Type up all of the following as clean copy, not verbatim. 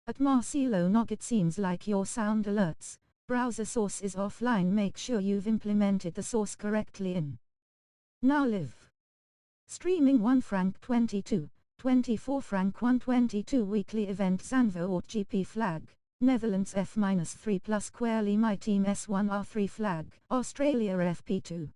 At Marcelo Nog, it seems like your sound alerts. Browser source is offline. Make sure you've implemented the source correctly in Now Live. Streaming 1 franc 22, 24 franc 122 weekly event Zandvoort GP flag. Netherlands F-3 plus Quali MyTeam S1R3 flag. Australia FP2.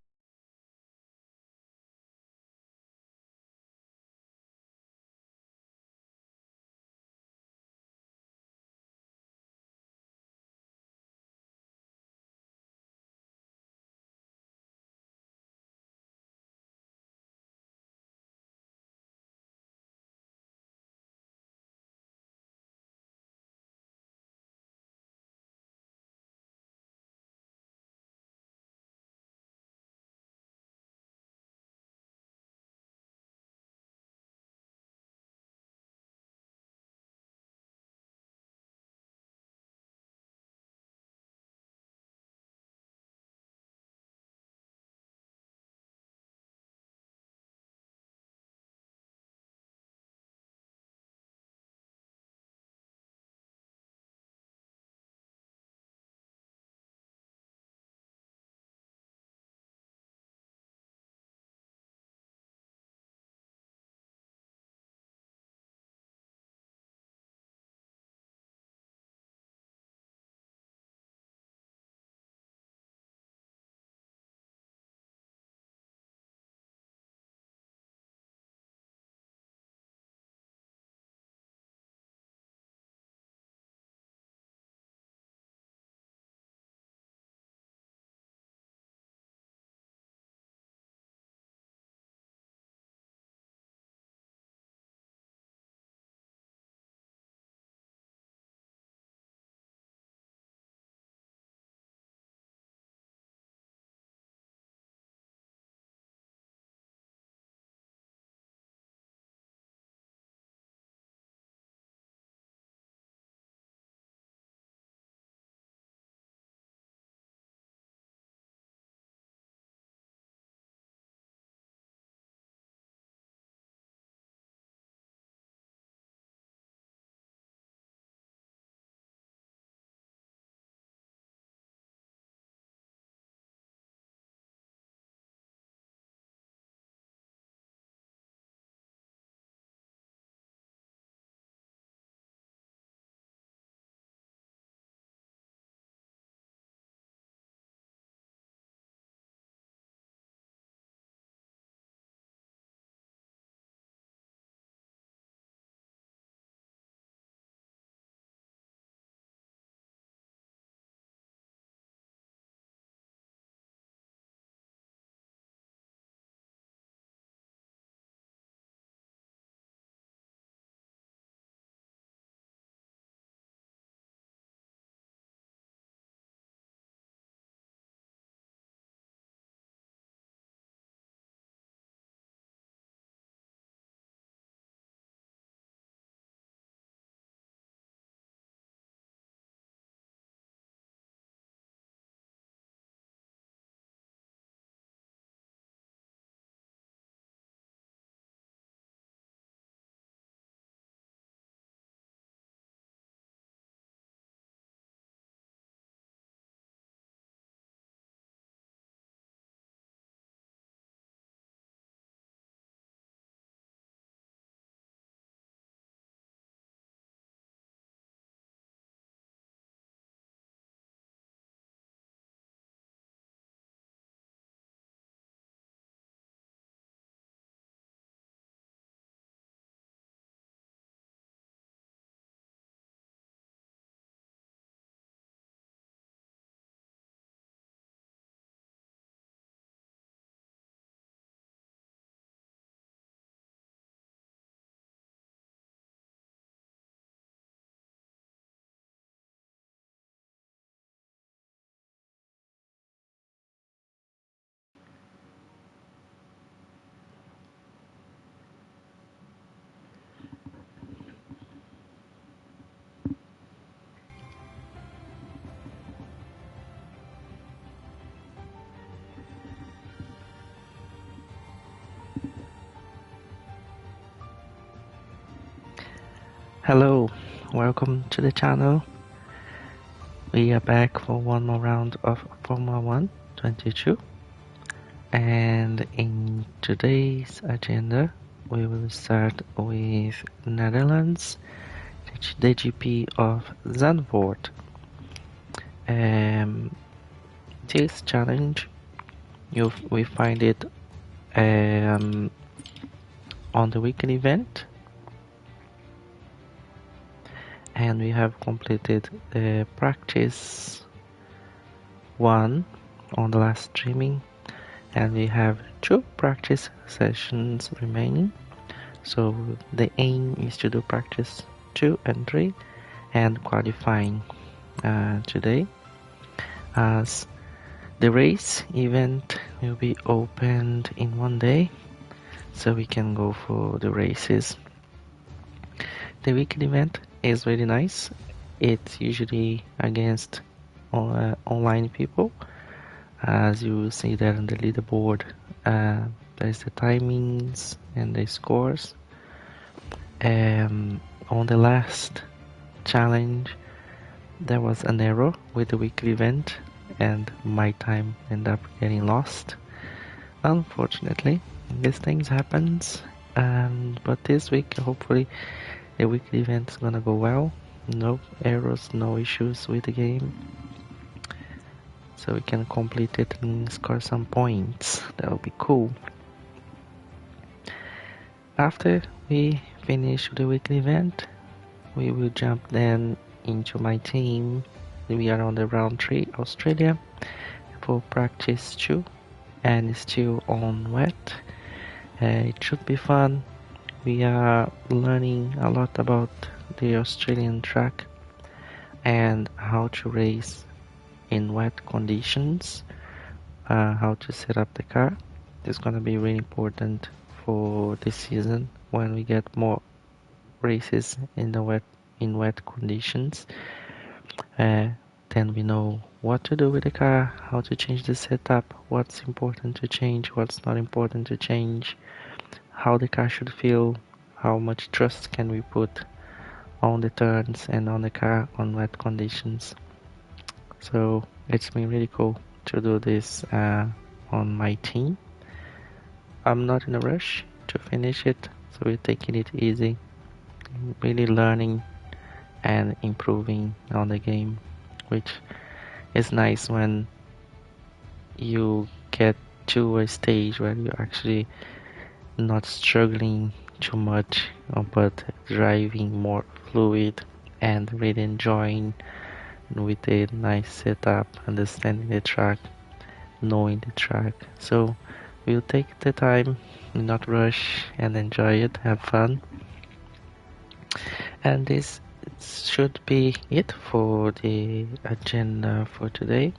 Hello, welcome to the channel. We are back for one more round of Formula 1 22, and in today's agenda we will start with Netherlands, the GP of Zandvoort. This challenge, we find it on the weekend event, and we have completed the practice 1 on the last streaming, and we have 2 practice sessions remaining. So the aim is to do practice 2 and 3 and qualifying today, as the race event will be opened in one day, so we can go for the races. The weekend event is really nice. It's usually against online people, as you will see there on the leaderboard. There's the timings and the scores. On the last challenge there was an error with the weekly event and my time ended up getting lost. Unfortunately, these things happens, but this week hopefully the weekly event is gonna go well. No errors, no issues with the game, so we can complete it and score some points. That will be cool. After we finish the weekly event, we will jump then into MyTeam. We are on the round 3 Australia for practice 2 and still on wet. It should be fun. We are learning a lot about the Australian track and how to race in wet conditions, how to set up the car. It's gonna be really important for this season when we get more races in wet conditions. Then we know what to do with the car, how to change the setup, what's important to change, what's not important to change, how the car should feel, how much trust can we put on the turns and on the car on wet conditions. So it's been really cool to do this on MyTeam. I'm not in a rush to finish it, so we're taking it easy, really learning and improving on the game, which is nice when you get to a stage where you're actually not struggling too much, but driving more fluid and really enjoying with a nice setup, understanding the track, knowing the track. So we'll take the time, not rush, and enjoy it, have fun. And this should be it for the agenda for today.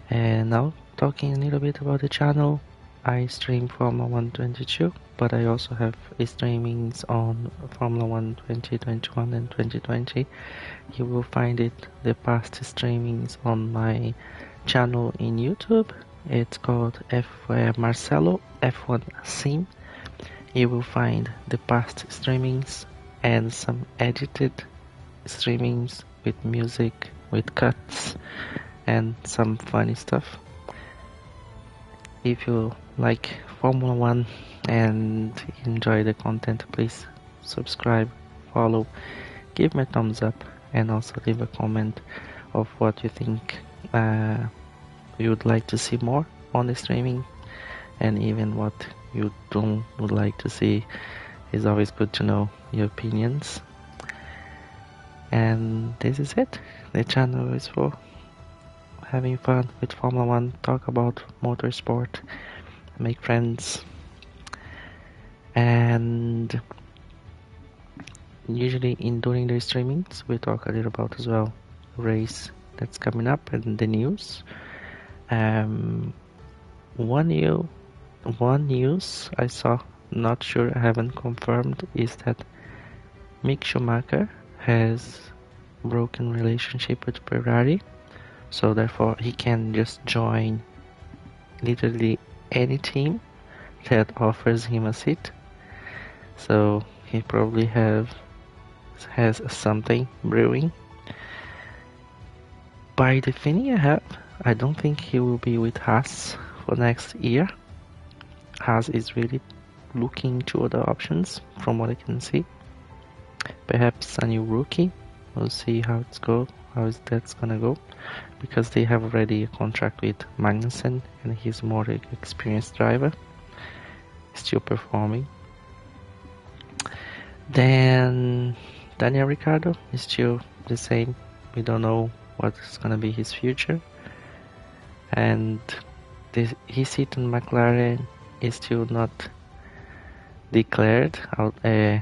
And now talking a little bit about the channel. I stream Formula 1 22, but I also have streamings on Formula 1 2021 and 2020. You will find the past streamings on my channel in YouTube. It's called Marcelo F1 Sim. You will find the past streamings and some edited streamings with music, with cuts and some funny stuff. If you like Formula 1 and enjoy the content, please subscribe, follow, give me a thumbs up, and also leave a comment of what you think you would like to see more on the streaming, and even what you would like to see. It's always good to know your opinions. And this is it. The channel is for having fun with Formula 1, talk about motorsport, make friends, and usually during the streamings we talk a little about as well race that's coming up and the news. One news I saw, not sure, I haven't confirmed, is that Mick Schumacher has broken relationship with Ferrari, so therefore he can just join literally any team that offers him a seat. So he probably have has something brewing. By the feeling I have, I don't think he will be with Haas for next year. Haas is really looking to other options from what I can see. Perhaps a new rookie. We'll see how that's gonna go, because they have already a contract with Magnussen and he's more experienced driver, still performing. Then Daniel Ricciardo is still the same. We don't know what's gonna be his future, and his seat in McLaren is still not declared out. The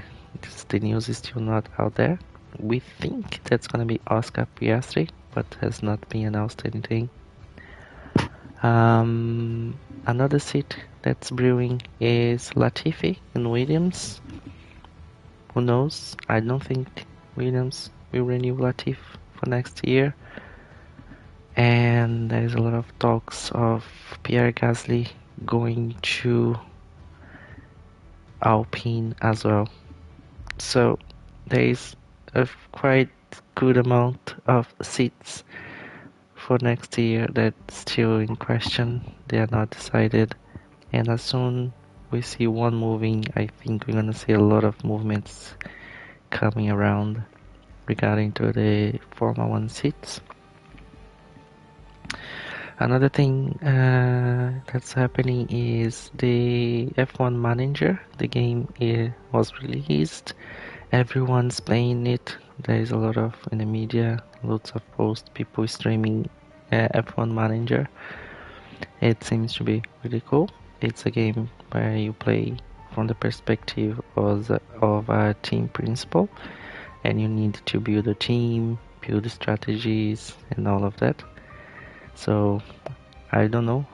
news is still not out there. We think that's gonna be Oscar Piastri, but has not been announced anything. Another seat that's brewing is Latifi in Williams. Who knows? I don't think Williams will renew Latifi for next year. And there is a lot of talks of Pierre Gasly going to Alpine as well. So there is a quite good amount of seats for next year that's still in question. They are not decided, and as soon we see one moving, I think we're gonna see a lot of movements coming around regarding to the Formula 1 seats. Another thing that's happening is the F1 Manager. The game was released. Everyone's playing it. There is a lot of in the media, lots of posts, people streaming F1 Manager. It seems to be really cool. It's a game where you play from the perspective of a team principal, and you need to build a team, build strategies, and all of that. So I don't know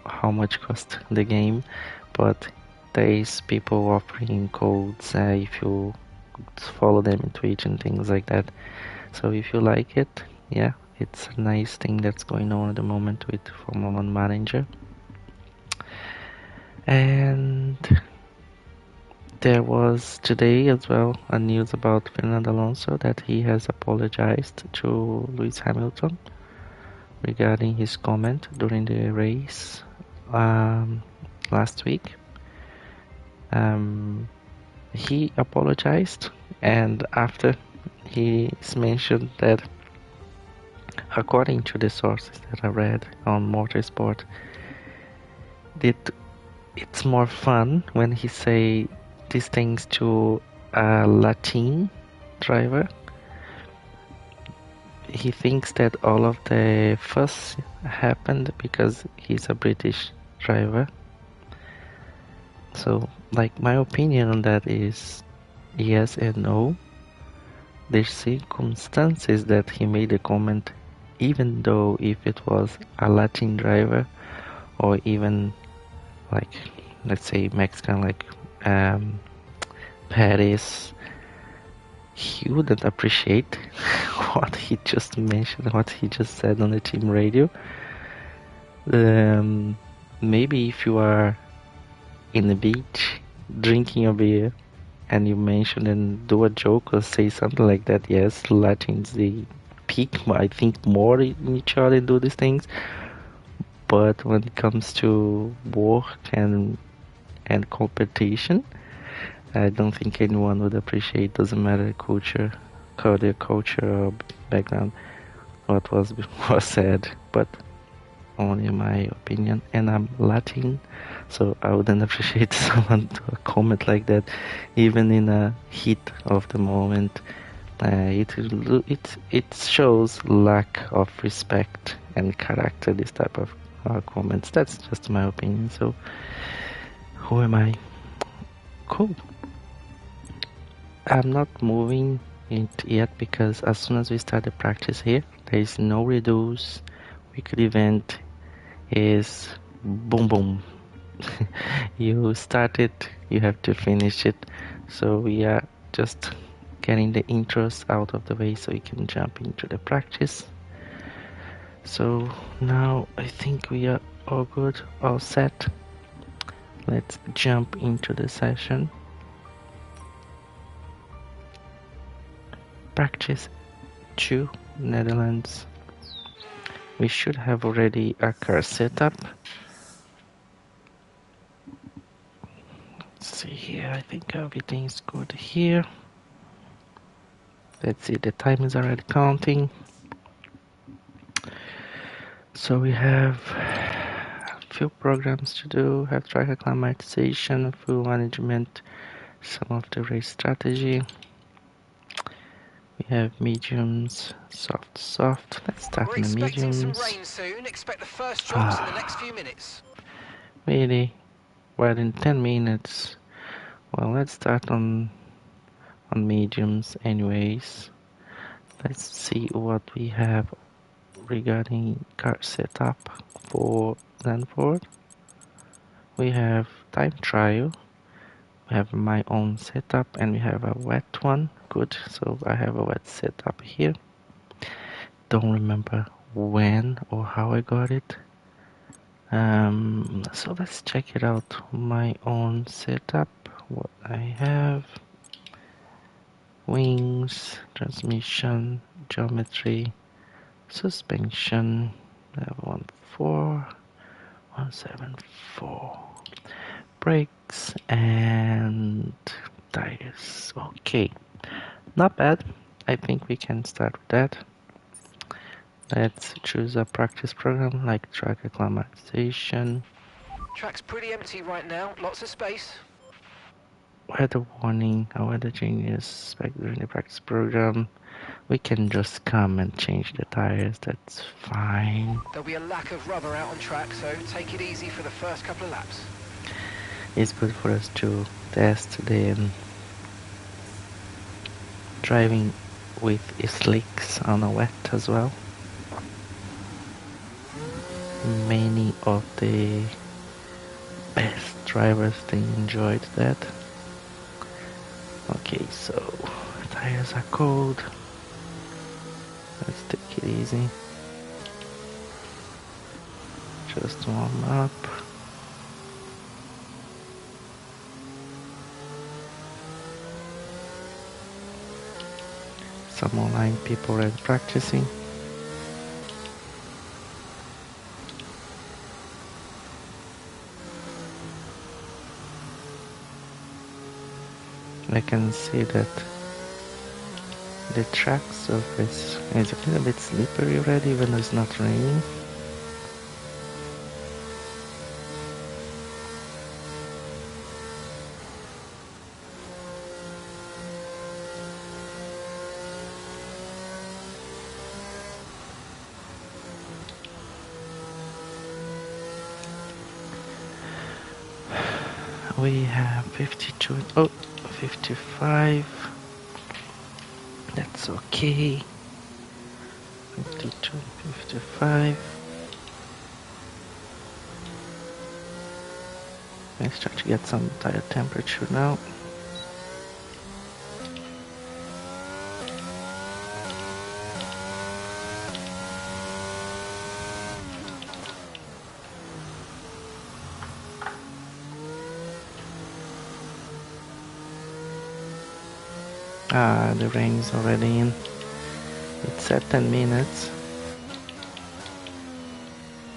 how much cost the game, but there is people offering codes if you follow them in Twitch and things like that. So if you like it, yeah, it's a nice thing that's going on at the moment with Formula 1 Manager. And there was today as well a news about Fernando Alonso that he has apologized to Lewis Hamilton regarding his comment during the race last week. He apologized, and after he mentioned that, according to the sources that I read on Motorsport, it's more fun when he say these things to a Latin driver. He thinks that all of the fuss happened because he's a British driver. So, like, my opinion on that is yes and no. There's circumstances that he made a comment, even though if it was a Latin driver or even like, let's say Mexican, like Paris, he wouldn't appreciate what he just mentioned, what he just said on the team radio. Maybe if you are in the beach drinking a beer and you mention and do a joke or say something like that, yes, Latins, they peak, I think, more in each other and do these things. But when it comes to work and competition, I don't think anyone would appreciate, doesn't matter culture or background, what was said, but only my opinion. And I'm Latin, so I wouldn't appreciate someone to comment like that, even in a heat of the moment. It shows lack of respect and character, this type of comments. That's just my opinion. So who am I? Cool. I'm not moving it yet because as soon as we start the practice here, there is no reduce. Weekly event is boom boom. You start it, you have to finish it. So we are just getting the intros out of the way so we can jump into the practice. So now I think we are all good, all set. Let's jump into the session. Practice 2 Netherlands. We should have already a car setup. Let's see here, I think everything's good here. Let's see, the time is already counting. So we have a few programs to do, have track acclimatization, fuel management, some of the race strategy. We have mediums, soft. Let's start on the mediums. Some rain soon. Expect the first drops in the next few minutes. Really? Well, in 10 minutes. Well, let's start on mediums anyways. Let's see what we have regarding car setup for Zandvoort. We have time trial. We have my own setup and we have a wet one. Good, so I have a wet setup here. Don't remember when or how I got it. So let's check it out. My own setup. What I have: wings, transmission, geometry, suspension. I have 174. Brakes and tires. Okay, not bad. I think we can start with that. Let's choose a practice program like track acclimatization. Track's pretty empty right now, lots of space. Weather warning, a weather changes during the practice program. We can just come and change the tires, that's fine. There'll be a lack of rubber out on track, so take it easy for the first couple of laps. It's good for us to test the driving with slicks on a wet as well. Many of the best drivers, they enjoyed that. Okay, so tires are cold. Let's take it easy. Just warm up. Some online people are practicing. I can see that the track surface is a little bit slippery already when it's not raining. We have 52, 55, that's okay. 52, 55. Let's try to get some tire temperature now. The rain is already in. It's at 10 minutes.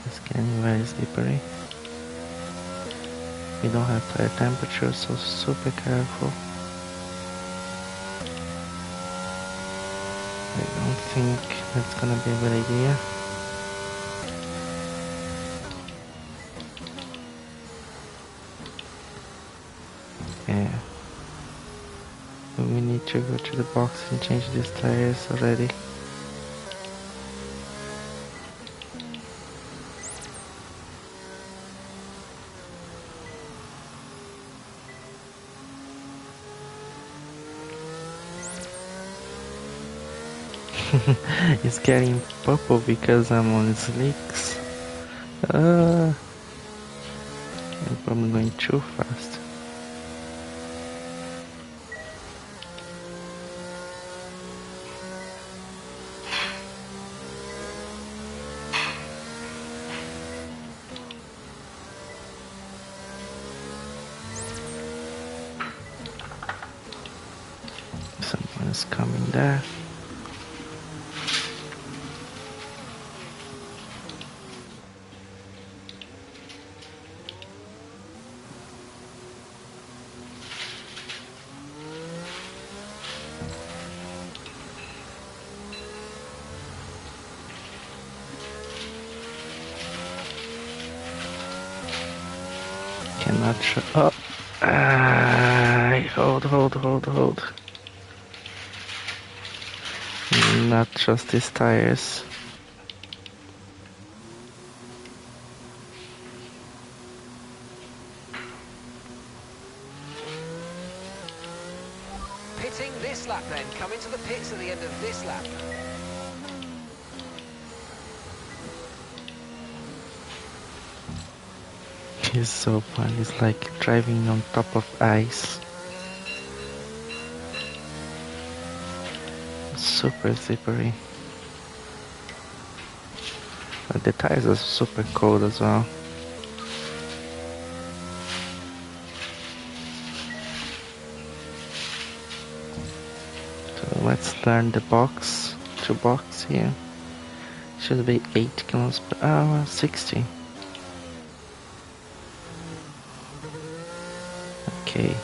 It's getting very slippery. We don't have tire temperature, so super careful. I don't think that's gonna be a good idea. Yeah. We need to go to the box and change these tires already. It's getting purple because I'm on slicks. I'm probably going too fast. Someone is coming there. Cannot show. Oh, hold. Not just these tires. Pitting this lap then. Come into the pits at the end of this lap. It's so fun. It's like driving on top of ice. Super slippery. But the tires are super cold as well. So let's learn the box to box here. Should be 8 kilometers per hour, 60. Okay.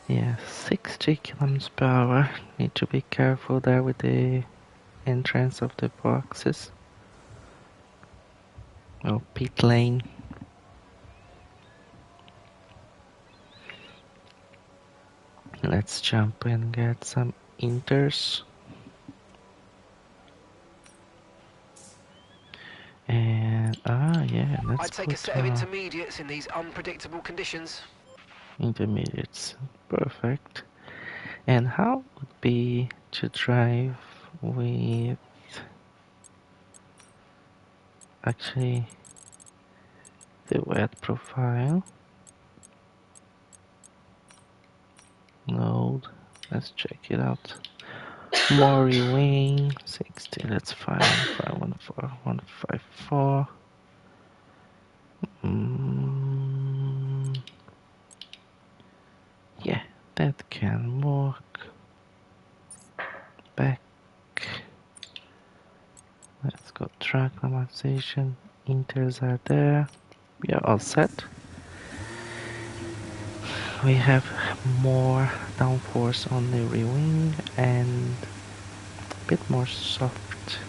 Yeah, 60 kilometers per hour. Need to be careful there with the entrance of the boxes. Oh, pit lane. Let's jump and get some inters. And yeah, let's I'd take a set of intermediates in these unpredictable conditions. Intermediates. Perfect. And how would be to drive with actually the wet profile? Load. Let's check it out. Mori wing 60. That's fine. 514 154. Yeah, that can work. Back. Let's go track normalization. Inters are there. We are all set. We have more downforce on the rear wing and a bit more soft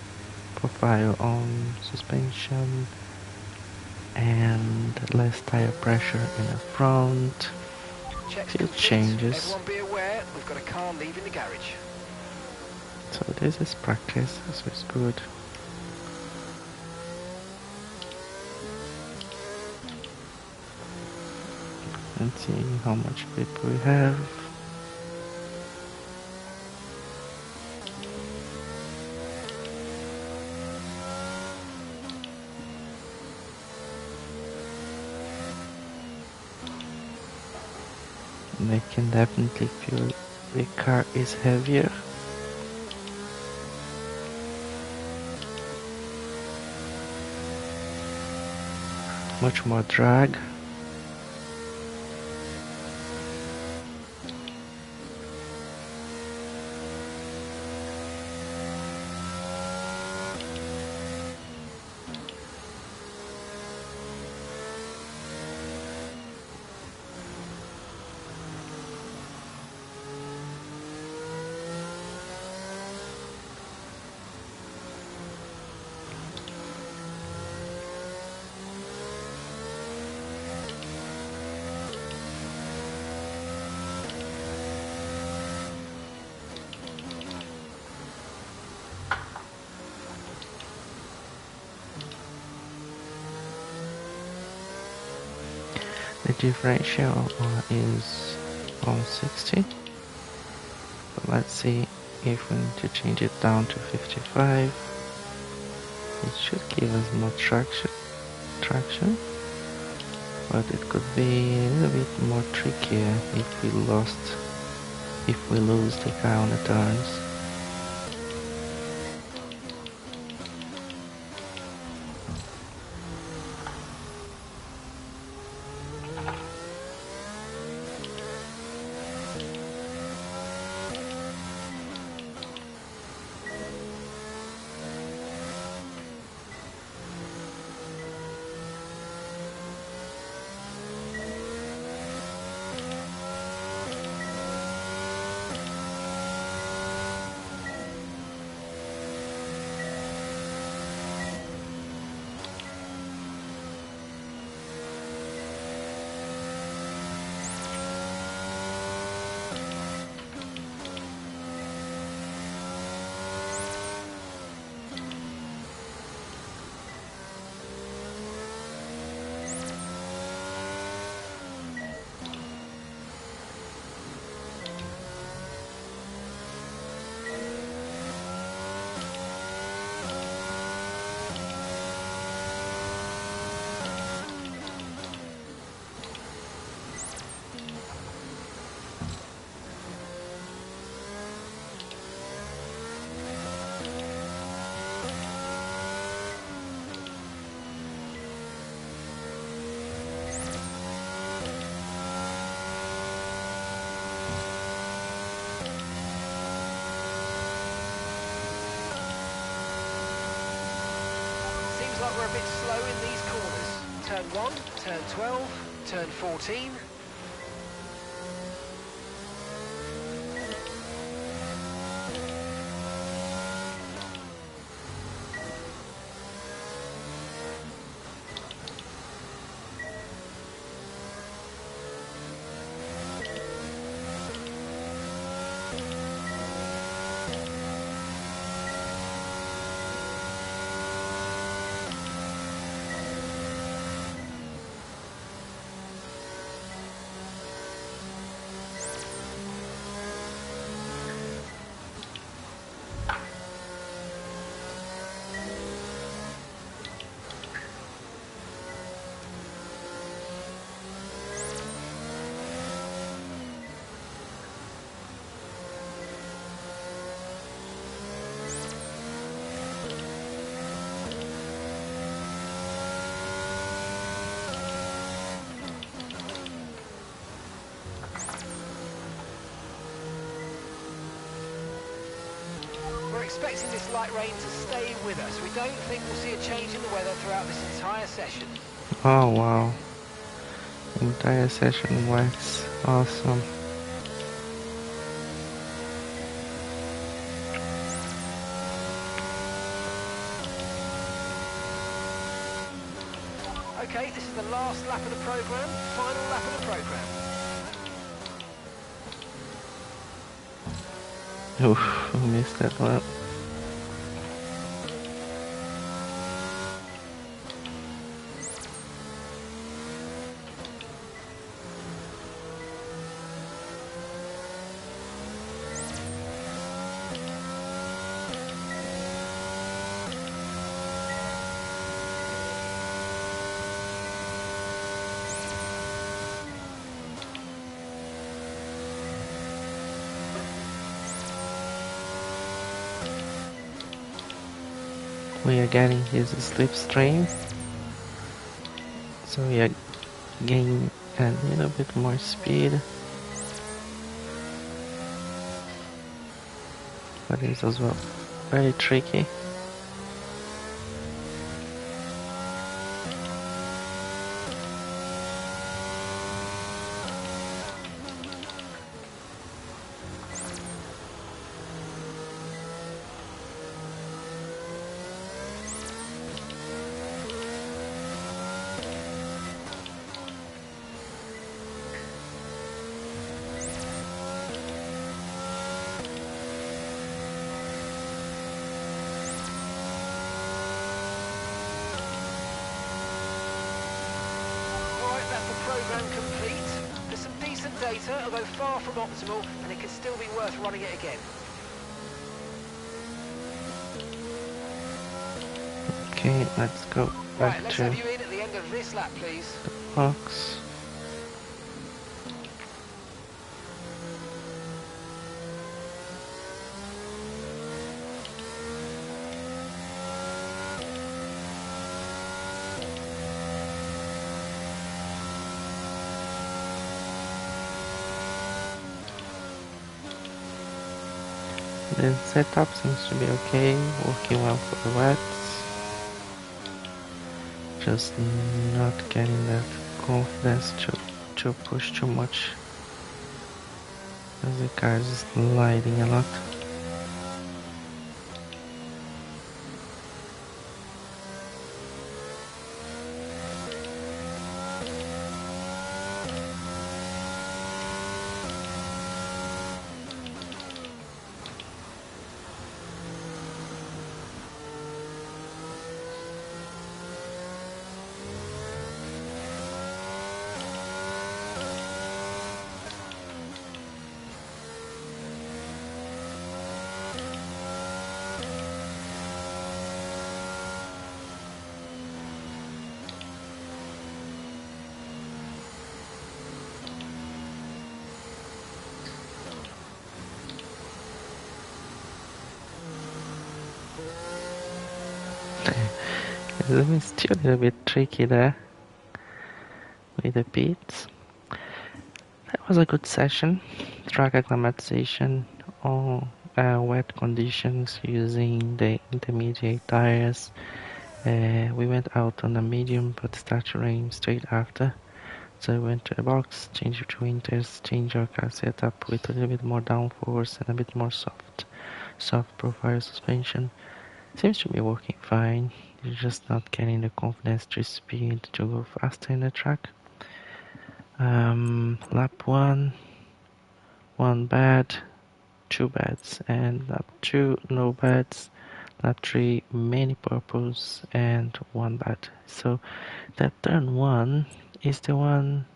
profile on suspension and less tire pressure in the front. Few changes. Everyone be aware, we've got a car leaving the garage. So this is practice, so it's good. Let's see how much grip we have. And I can definitely feel the car is heavier. Much more drag. The differential is on 60, but let's see if we need to change it down to 55. It should give us more traction, but it could be a little bit more trickier if we lose the car on the turns. like we're a bit slow in these corners. Turn 1, turn 12, turn 14. We're expecting this light rain to stay with us. We don't think we'll see a change in the weather throughout this entire session. Oh wow. Entire session wax. Awesome. Okay, this is the last lap of the programme, final lap of the programme. Oof, I missed that one. We are getting his slipstream, so we are gaining a little bit more speed, but it's as well very tricky. Programme complete. There's some decent data, although far from optimal, and it could still be worth running it again. Okay, let's go back Right, let's to have you in at the end of this lap, please. the box. The setup seems to be okay, working well for the wets. Just not getting that confidence to push too much, as the car is sliding a lot. It's still a little bit tricky there with the pits. That was a good session. Track acclimatization on wet conditions using the intermediate tires We went out on a medium, but started to rain straight after. So we went to the box, changed it to winters, changed our car setup with a little bit more downforce and a bit more soft profile suspension. Seems to be working fine. You're just not getting the confidence to speed to go faster in the track. Lap 1, 1 bad, 2 bads, and lap 2, no bads. Lap 3, many purples, and 1 bad. So that turn 1 is the one.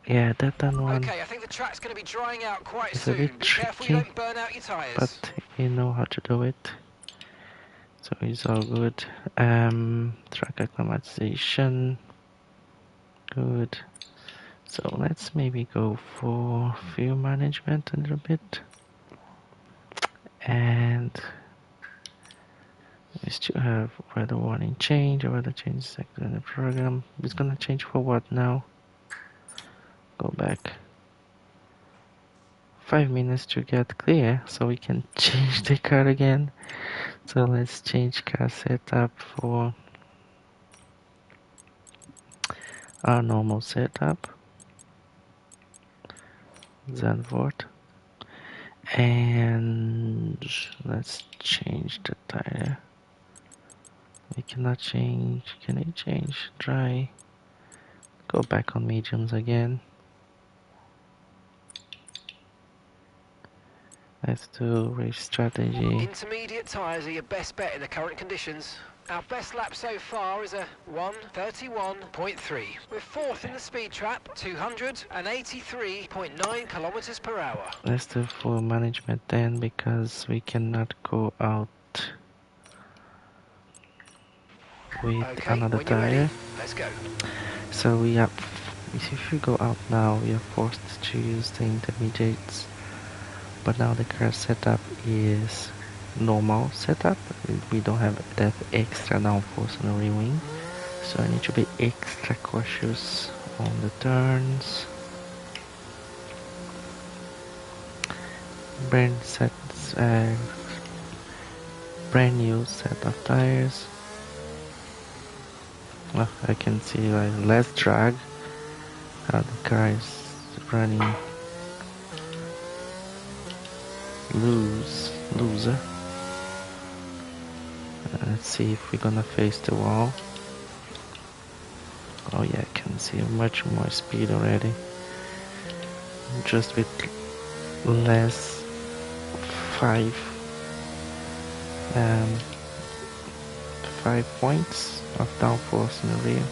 Yeah, that turn 1 Okay, I think the track's going to be drying out quite is a soon. bit Be careful you tricky, don't burn out your tyres. but you know how to do it. So it's all good. Track acclimatization, good. So let's maybe go for fuel management a little bit. And we still have weather warning change, a weather change sector in the program. It's gonna change for what now? Go back 5 minutes to get clear so we can change the car again. So let's change car setup for our normal setup, Zandvoort. And let's change the tire. We cannot change. Can I change dry? Go back on mediums again. Let's do race strategy. Intermediate tyres are your best bet in the current conditions. Our best lap so far is a 1:31.3. We're fourth in the speed trap, 283.9 kilometers per hour. Let's do full management then, because we cannot go out with Okay, another when you're tire. ready, let's go. So we have, if we go out now, we are forced to use the intermediates. But now the car setup is normal setup. We don't have that extra downforce on the rear wing, so I need to be extra cautious on the turns. Brand new set of tires. Well, I can see like less drag. How the car is running looser. Let's see if we're gonna face the wall. Oh yeah, I can see much more speed already. Just with less 5 points of downforce in the rear.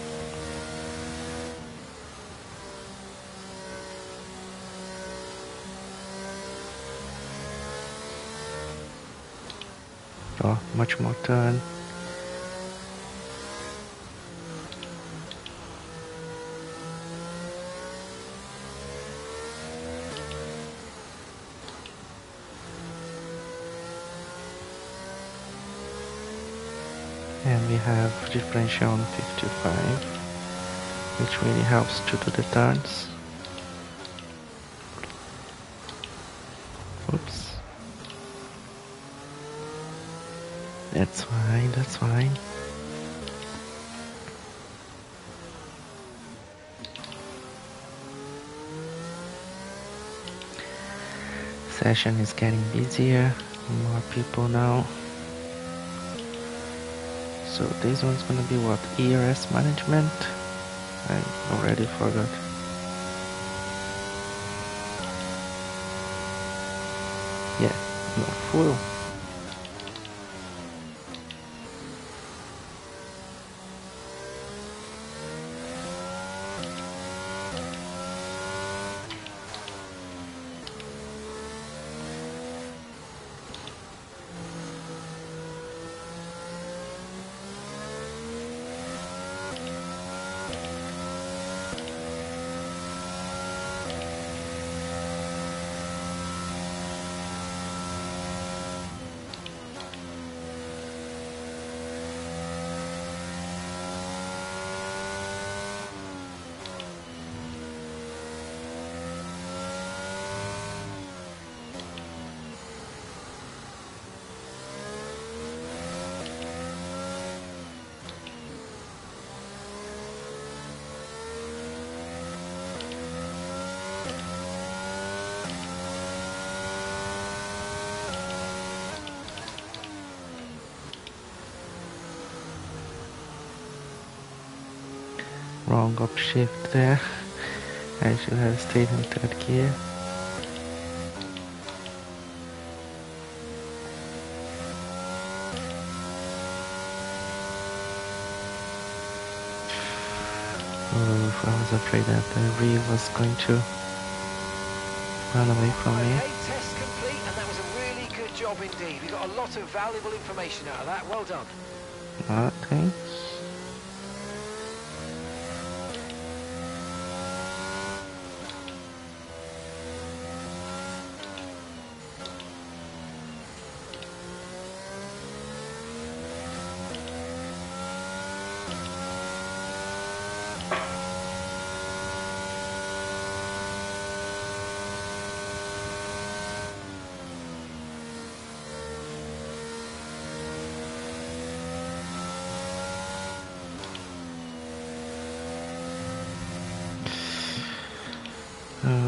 Oh, much more turn. And we have differential on 55, which really helps to do the turns. Oops. That's fine, that's fine. Session is getting busier, more people now. So this one's gonna be what? ERS management? I already forgot. Yeah, no, full. Wrong upshift there. I should have stayed in third gear. I was afraid that the wheel was going to run away from me. Okay, test complete, and that was a really good job indeed. We got a lot of valuable information out of that. Well done. Thanks.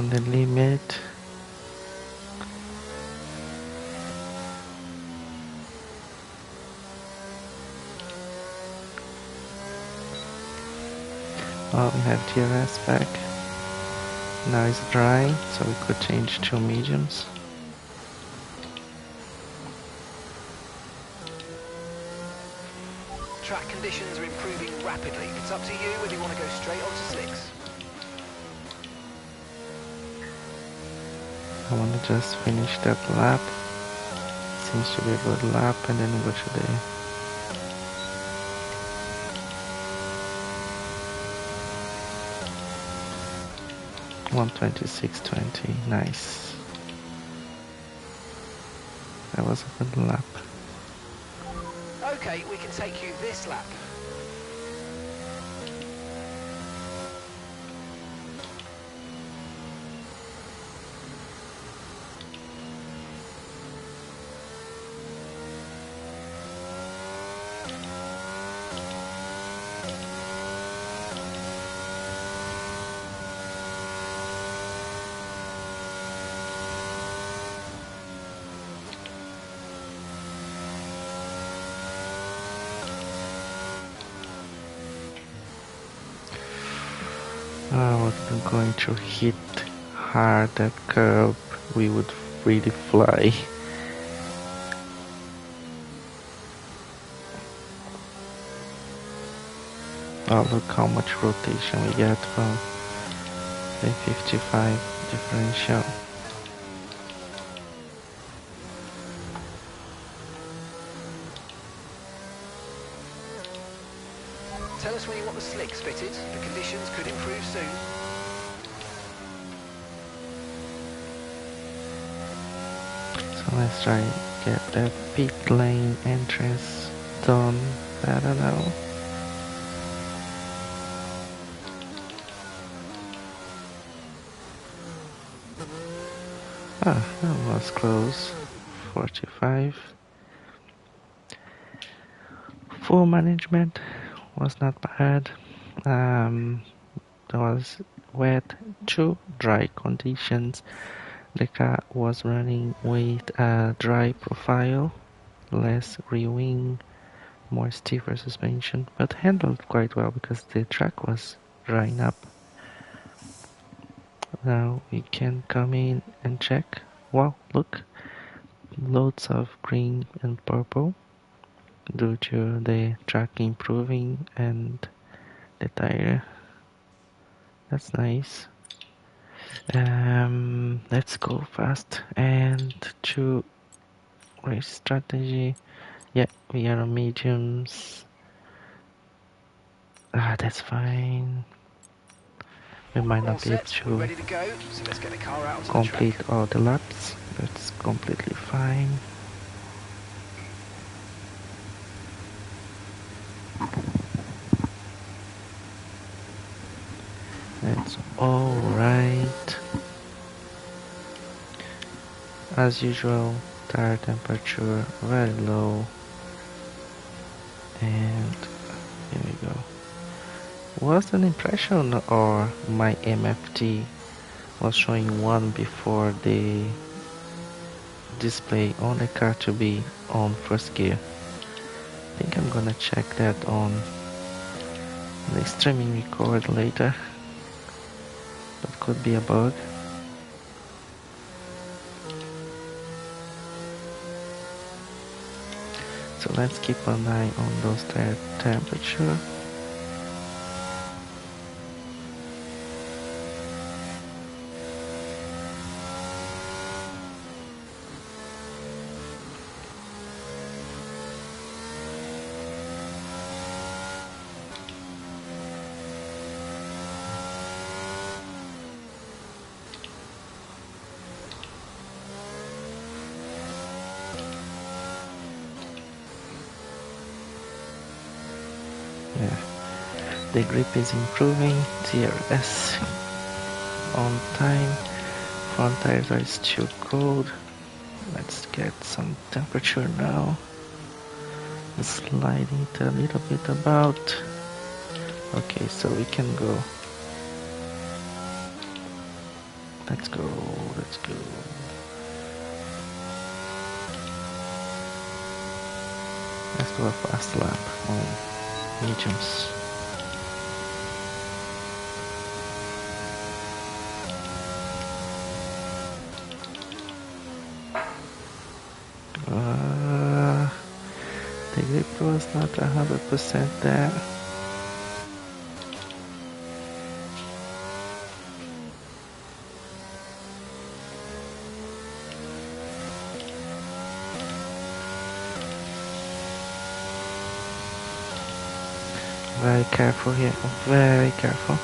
The limit. Oh, we have DRS back. Now it's dry, so we could change to mediums. Track conditions are improving rapidly. It's up to you whether you want to go straight onto slicks. I want to just finish that lap. Seems to be a good lap, and then go to the 1:26.20. Nice. That was a good lap. Okay, we can take you this lap. I wasn't going to hit hard that curb, we would really fly. Oh, look how much rotation we get from the 55 differential. Tell us when you want the slicks fitted. The conditions could improve soon. So let's try and get that pit lane entrance done. I don't know. Ah, that was close. 45. Full management was not bad. There was wet to dry conditions. The car was running with a dry profile, less rear wing, more stiffer suspension, but handled quite well because the track was drying up. Now we can come in and check. Wow, look, loads of green and purple due to the track improving and the tire. That's nice. Let's go fast and to race strategy. Yeah, we are on mediums. That's fine. We might not be able We're to ready to go, so let's get the car out onto complete the track. all the laps. That's completely fine. That's alright. As usual, tire temperature very low. And here we go. Was an impression or my MFT was showing 1 before the display on the car to be on first gear? I think I'm gonna check that on the streaming record later. That could be a bug. So let's keep an eye on those temperature. Yeah, the grip is improving. DRS on time. Front tires are still cold. Let's get some temperature now. Sliding it a little bit about. Okay, so we can go. Let's go, let's go. Let's do a fast lap on mediums. The grip was not 100% there. Very careful here, very careful.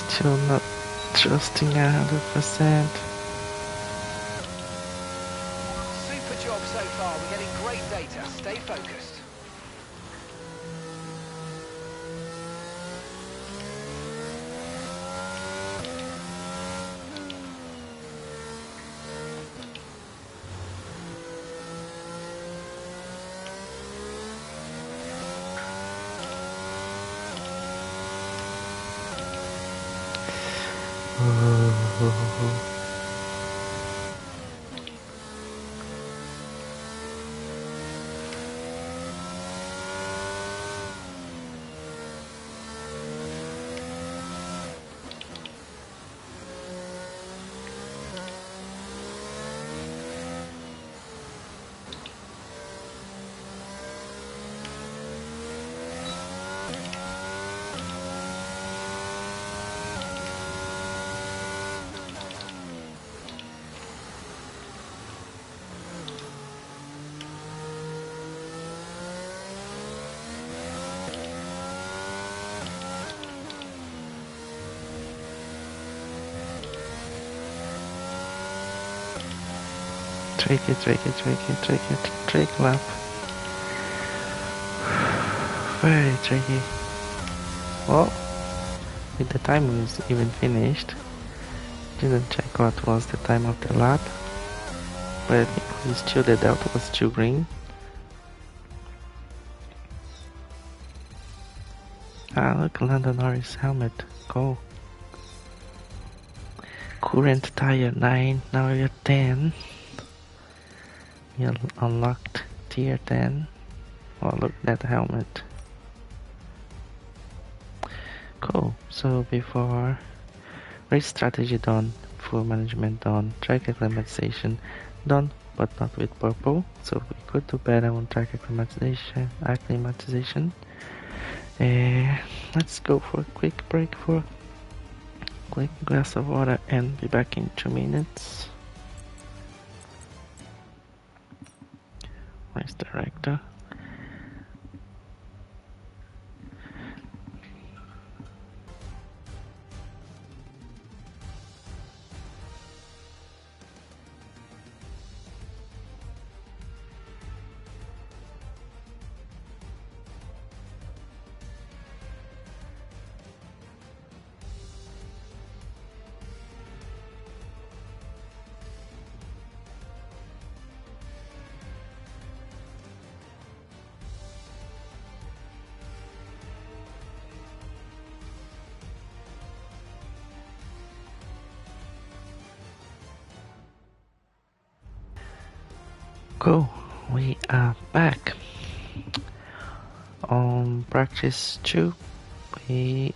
Still not trusting 100%. Super job so far. We're getting great data. Stay focused. Trick lap. Very tricky. Well, with the time was even finished. Didn't check what was the time of the lap, but I think it was still, the delta was still green. Ah, look, Lando Norris helmet. Cool. Current tire 9, now you're 10. You unlocked tier 10. Oh, look at that helmet. Cool. So before race strategy done, fuel management done, track acclimatization done, but not with purple. So we could do better on track acclimatization. Let's go for a quick break for a quick glass of water and be back in 2 minutes. Race director. Cool, we are back. On practice 2, we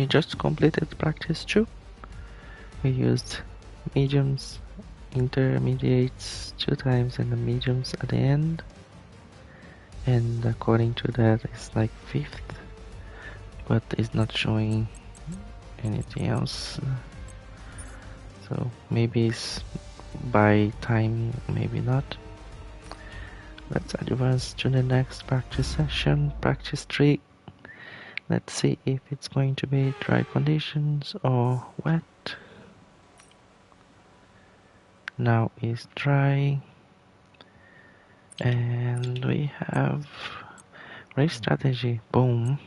just completed practice 2. We used mediums, intermediates 2 times and the mediums at the end. And according to that, it's like 5th, but it's not showing anything else. So maybe it's by time, maybe not. Let's advance to the next practice session, practice 3. Let's see if it's going to be dry conditions or wet. Now is dry. And we have race strategy, boom.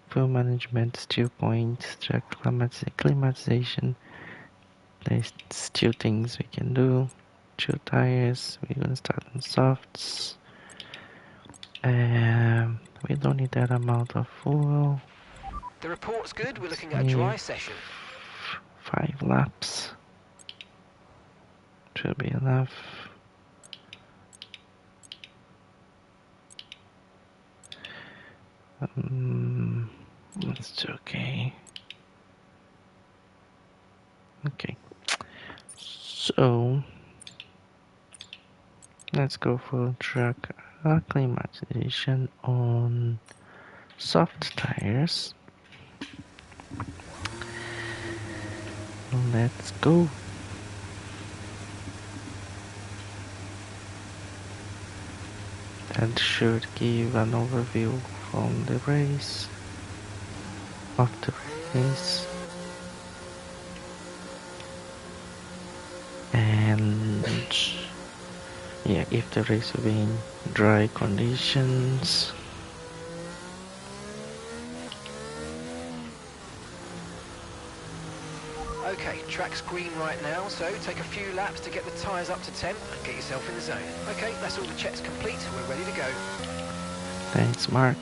Fuel management, stew points, track climatization. There's still things we can do. 2 tires, we're gonna start on softs. We don't need that amount of fuel. The report's good, we're looking at a dry session. 5 laps. Should be enough. That's okay. Okay. So let's go for track acclimatization on soft tires. Let's go. That should give an overview from the race, of the race. And yeah, if the race will be in dry conditions. Okay, track's green right now, so take a few laps to get the tyres up to temp and get yourself in the zone. Okay, that's all the checks complete, we're ready to go. Thanks, Mark.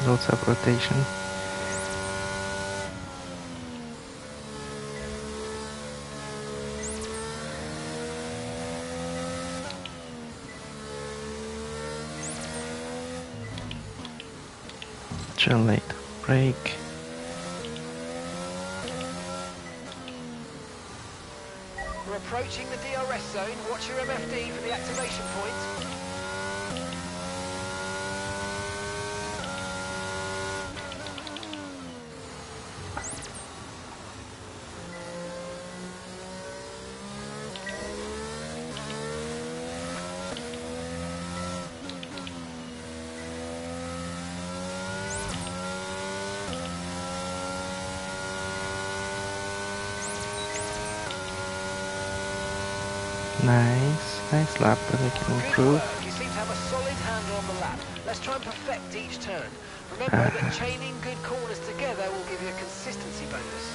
Lots of rotation. Late break. We're approaching the DRS zone. Watch your MFD for the activation point. Nice lap, but we can Good improve. work. You seem to have a solid handle on the lap. Let's try and perfect each turn. Remember that chaining good corners together will give you a consistency bonus.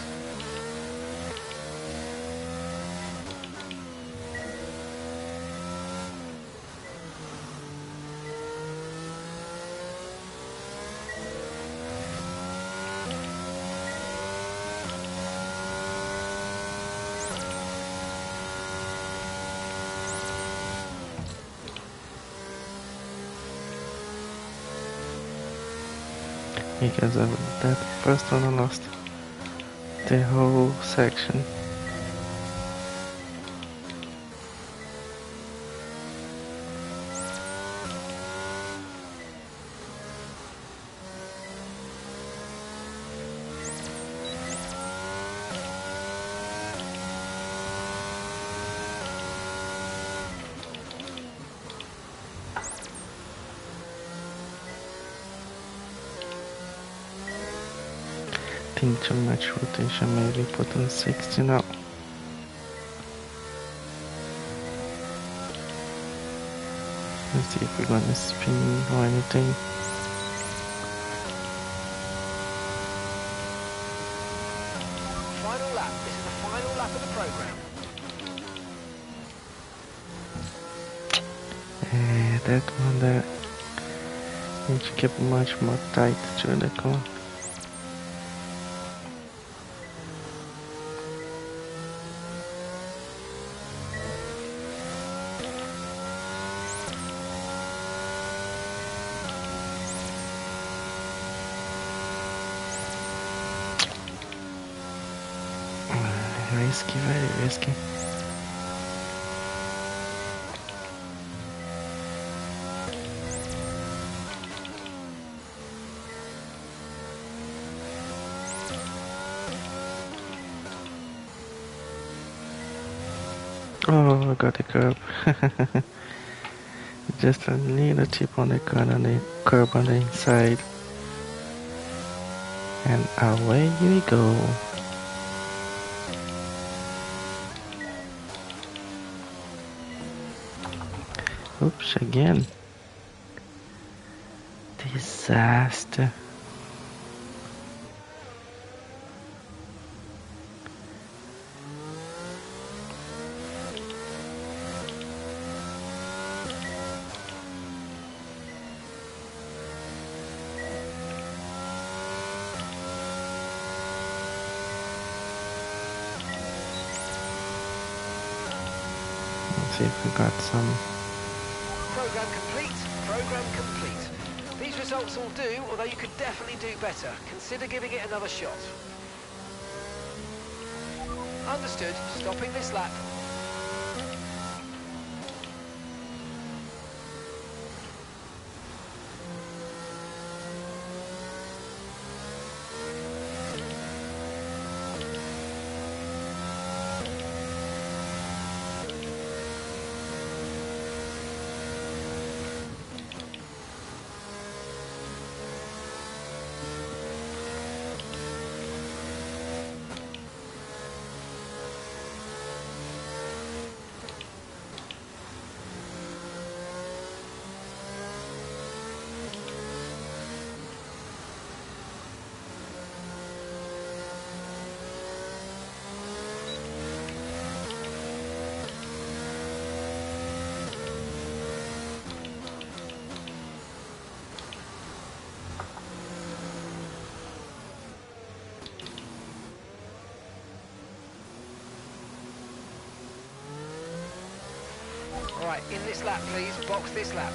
Because of that first one I lost the whole section. Think too much rotation, maybe put on 60 now. Let's see if we're gonna spin or anything. Final lap. This is the final lap of the program. That one there needs to get much more tight to the car. Risky, very risky. Oh, I got the curb. Just a little tip on the curb on the inside. And away we go. Oops, again. Disaster. Let's see if we got some. Program complete. Program complete. These results will do, although you could definitely do better. Consider giving it another shot. Understood. Stopping this lap. Right, in this lap please, box this lap.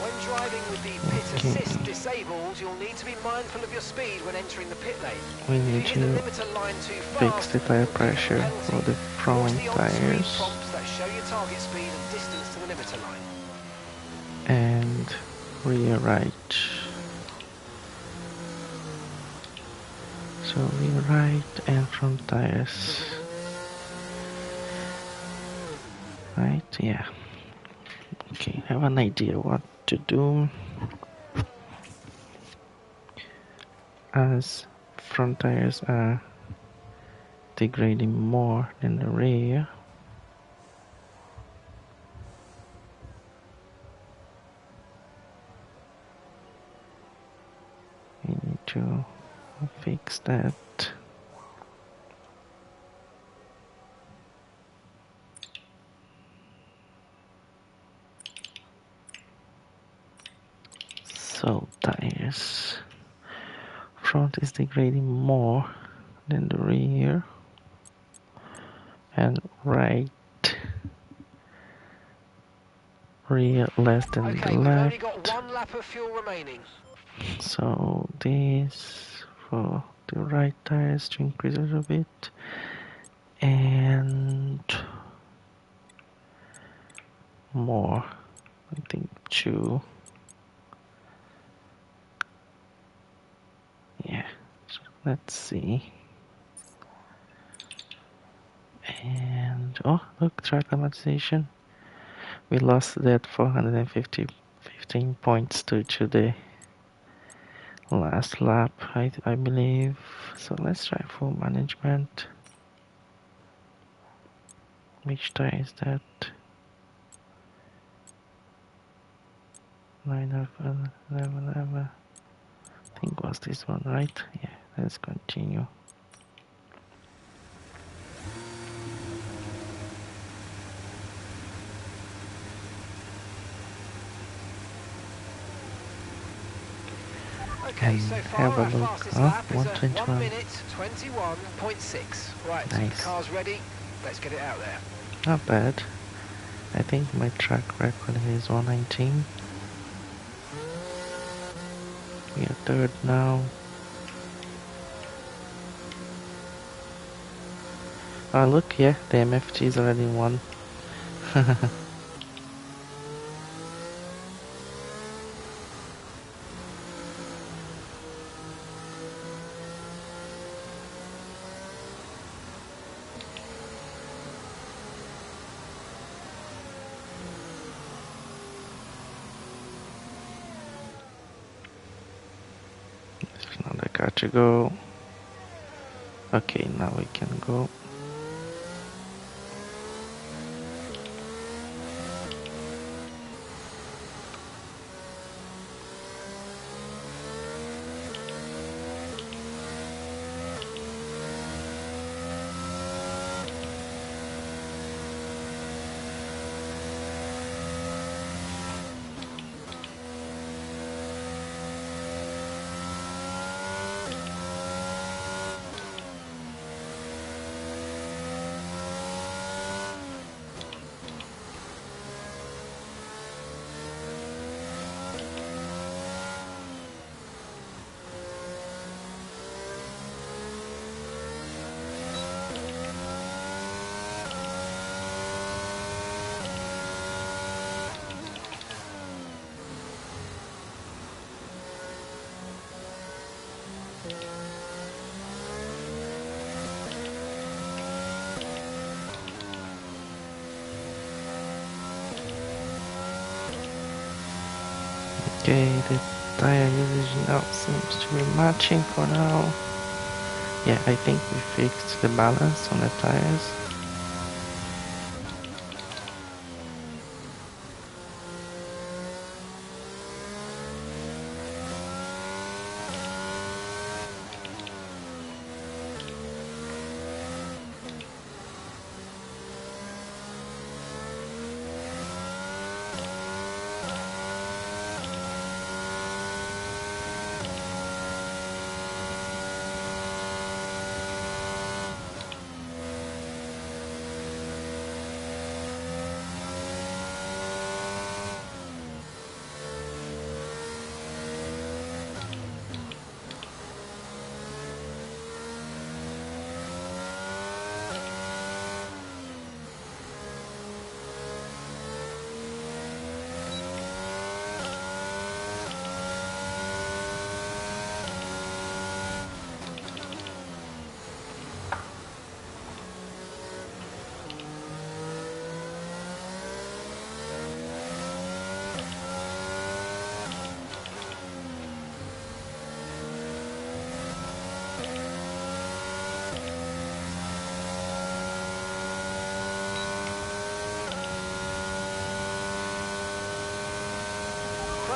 When driving with the pit assist disabled, you'll need to be mindful of your speed when entering the pit lane. We If need you hit the to limiter line too fix fast, the tire you'll get a pressure penalty. for the Watch front the on-screen tires prompts that show your target speed and distance to the limiter line. and rear right. So rear right and front tires. Right, yeah. Okay, I have an idea what to do. As front tires are degrading more than the rear, to fix that. So tires. Front is degrading more than the rear, and right rear less than the Okay, we've only got left. one lap of fuel remaining. So this for the right tires to increase a little bit, and more, I think 2. Yeah, so let's see. And oh look, track climatization. We lost that 415 points to the last lap, I believe. So let's try full management. Which tire is that? 9 of 11. I think was this one, right? Yeah, let's continue. Okay, so far have a our look. fastest Oh, lap is a 121. 1 minute 21.6. Right, Nice. the car's ready. Let's get it out there. Not bad. I think my track record is 119. We are third now. Oh look, yeah, the MFT is already won. There's another car to go. Okay, now we can go. Okay, the tire usage now seems to be matching for now. Yeah, I think we fixed the balance on the tires.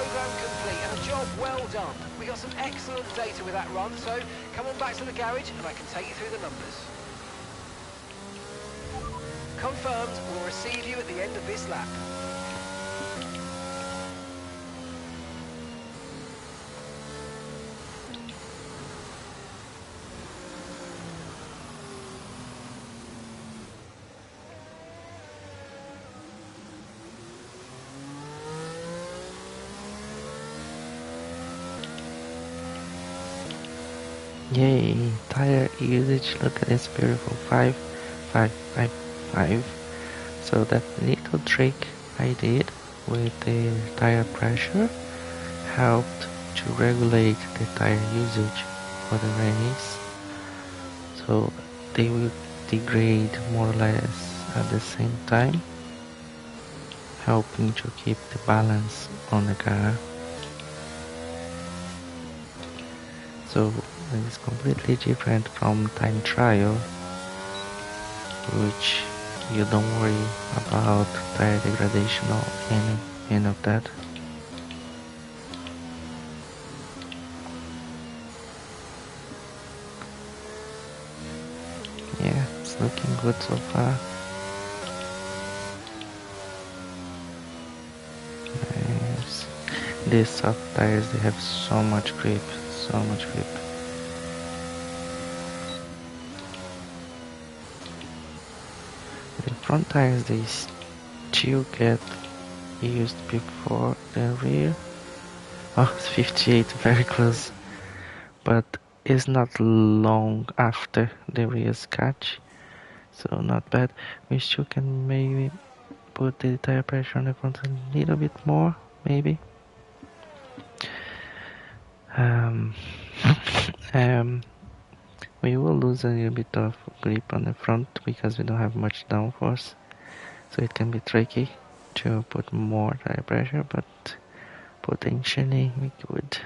program complete and a job well done. We got some excellent data with that run, so come on back to the garage and I can take you through the numbers. Confirmed, we'll receive you at the end of this lap. Yay, tire usage, look at this beautiful 5, 5, 5, 5. So that little trick I did with the tire pressure helped to regulate the tire usage for the race. So they will degrade more or less at the same time, helping to keep the balance on the car. So it is completely different from time trial, which you don't worry about tire degradation or any of that. Yeah, it's looking good so far. Nice. These soft tires, they have so much grip, so much grip. The front tires, they still get used before the rear. Oh, it's 58, very close. But it's not long after the rears catch, so not bad. We still can maybe put the tire pressure on the front a little bit more, maybe. We will lose a little bit of grip on the front because we don't have much downforce, so it can be tricky to put more tire pressure, but potentially we could.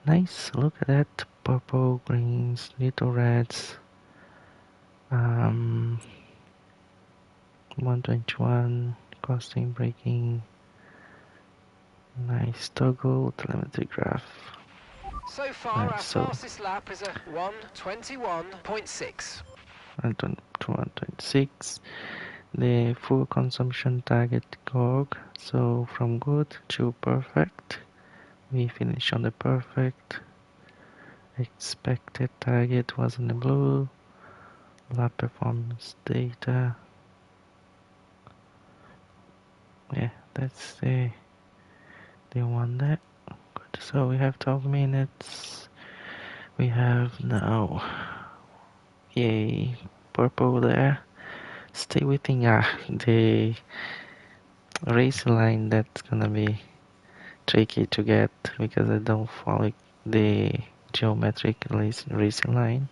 Nice, look at that, purple, greens, little reds. 121, costing, braking. Nice toggle, telemetry graph. So far, our fastest lap is a 1:21.6. 1:21.6. The full consumption target GOG, so from good to perfect. We finished on the perfect. Expected target was in the blue. Lap performance data. Yeah, that's the one there. Good. So we have 12 minutes. We have now, yay, purple there. Stay within the race line. That's gonna be tricky to get because I don't follow the geometric racing line,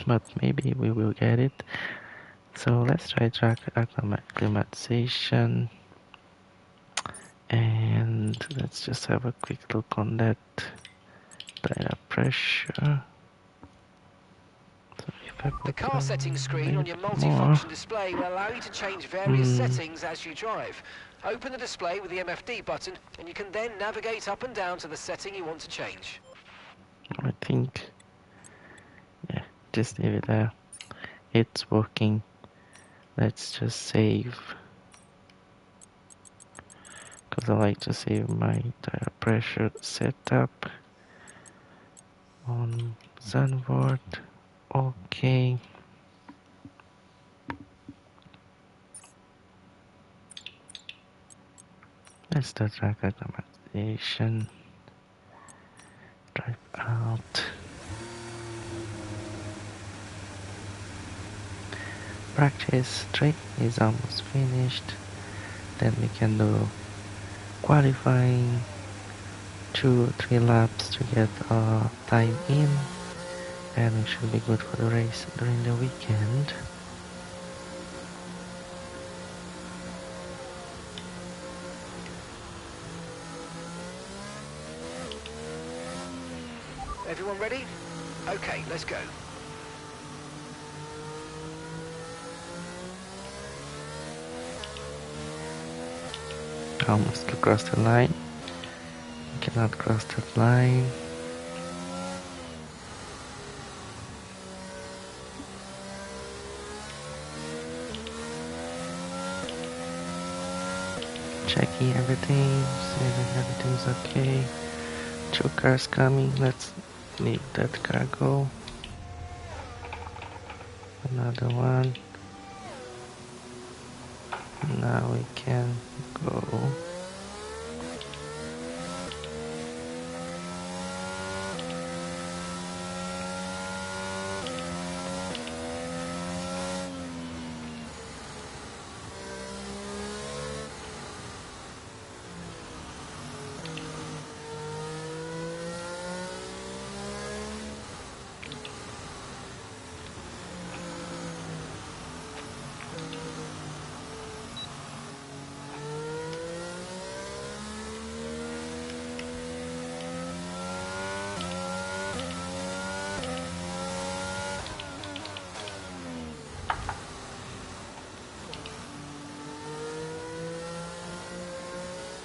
but maybe we will get it. So let's try track acclimatization, and let's just have a quick look on that tire pressure. The car settings screen on your multi-function display will allow you to change various settings as you drive. Open the display with the MFD button and you can then navigate up and down to the setting you want to change. I think, yeah, just leave it there. It's working. Let's just save, because I like to save my tire pressure setup on Zandvoort. Okay. Let's start track acclimatization. Drive out. Practice 3 is almost finished. Then we can do qualifying 2 or 3 laps to get our time in, and we should be good for the race during the weekend. Everyone ready? Okay, let's go. almost to cross the line. Cannot cross that line. Checking everything, see that everything's okay. 2 cars coming, let's leave that car go. Another one. Now we can go.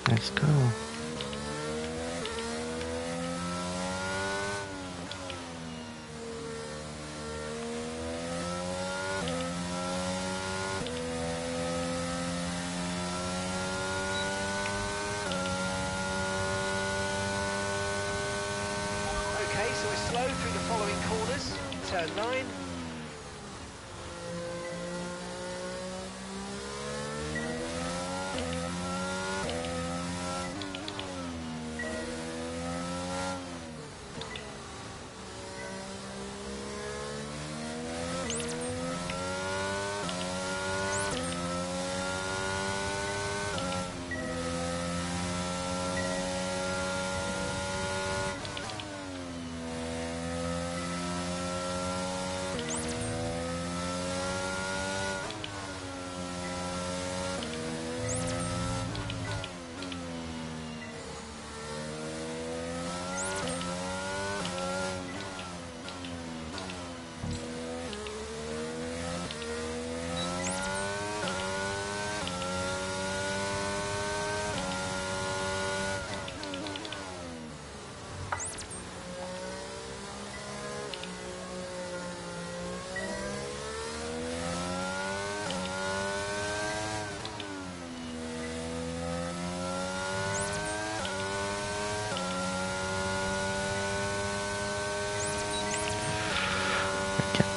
Let's go. Okay, so we're slow through the following corners. Turn 9.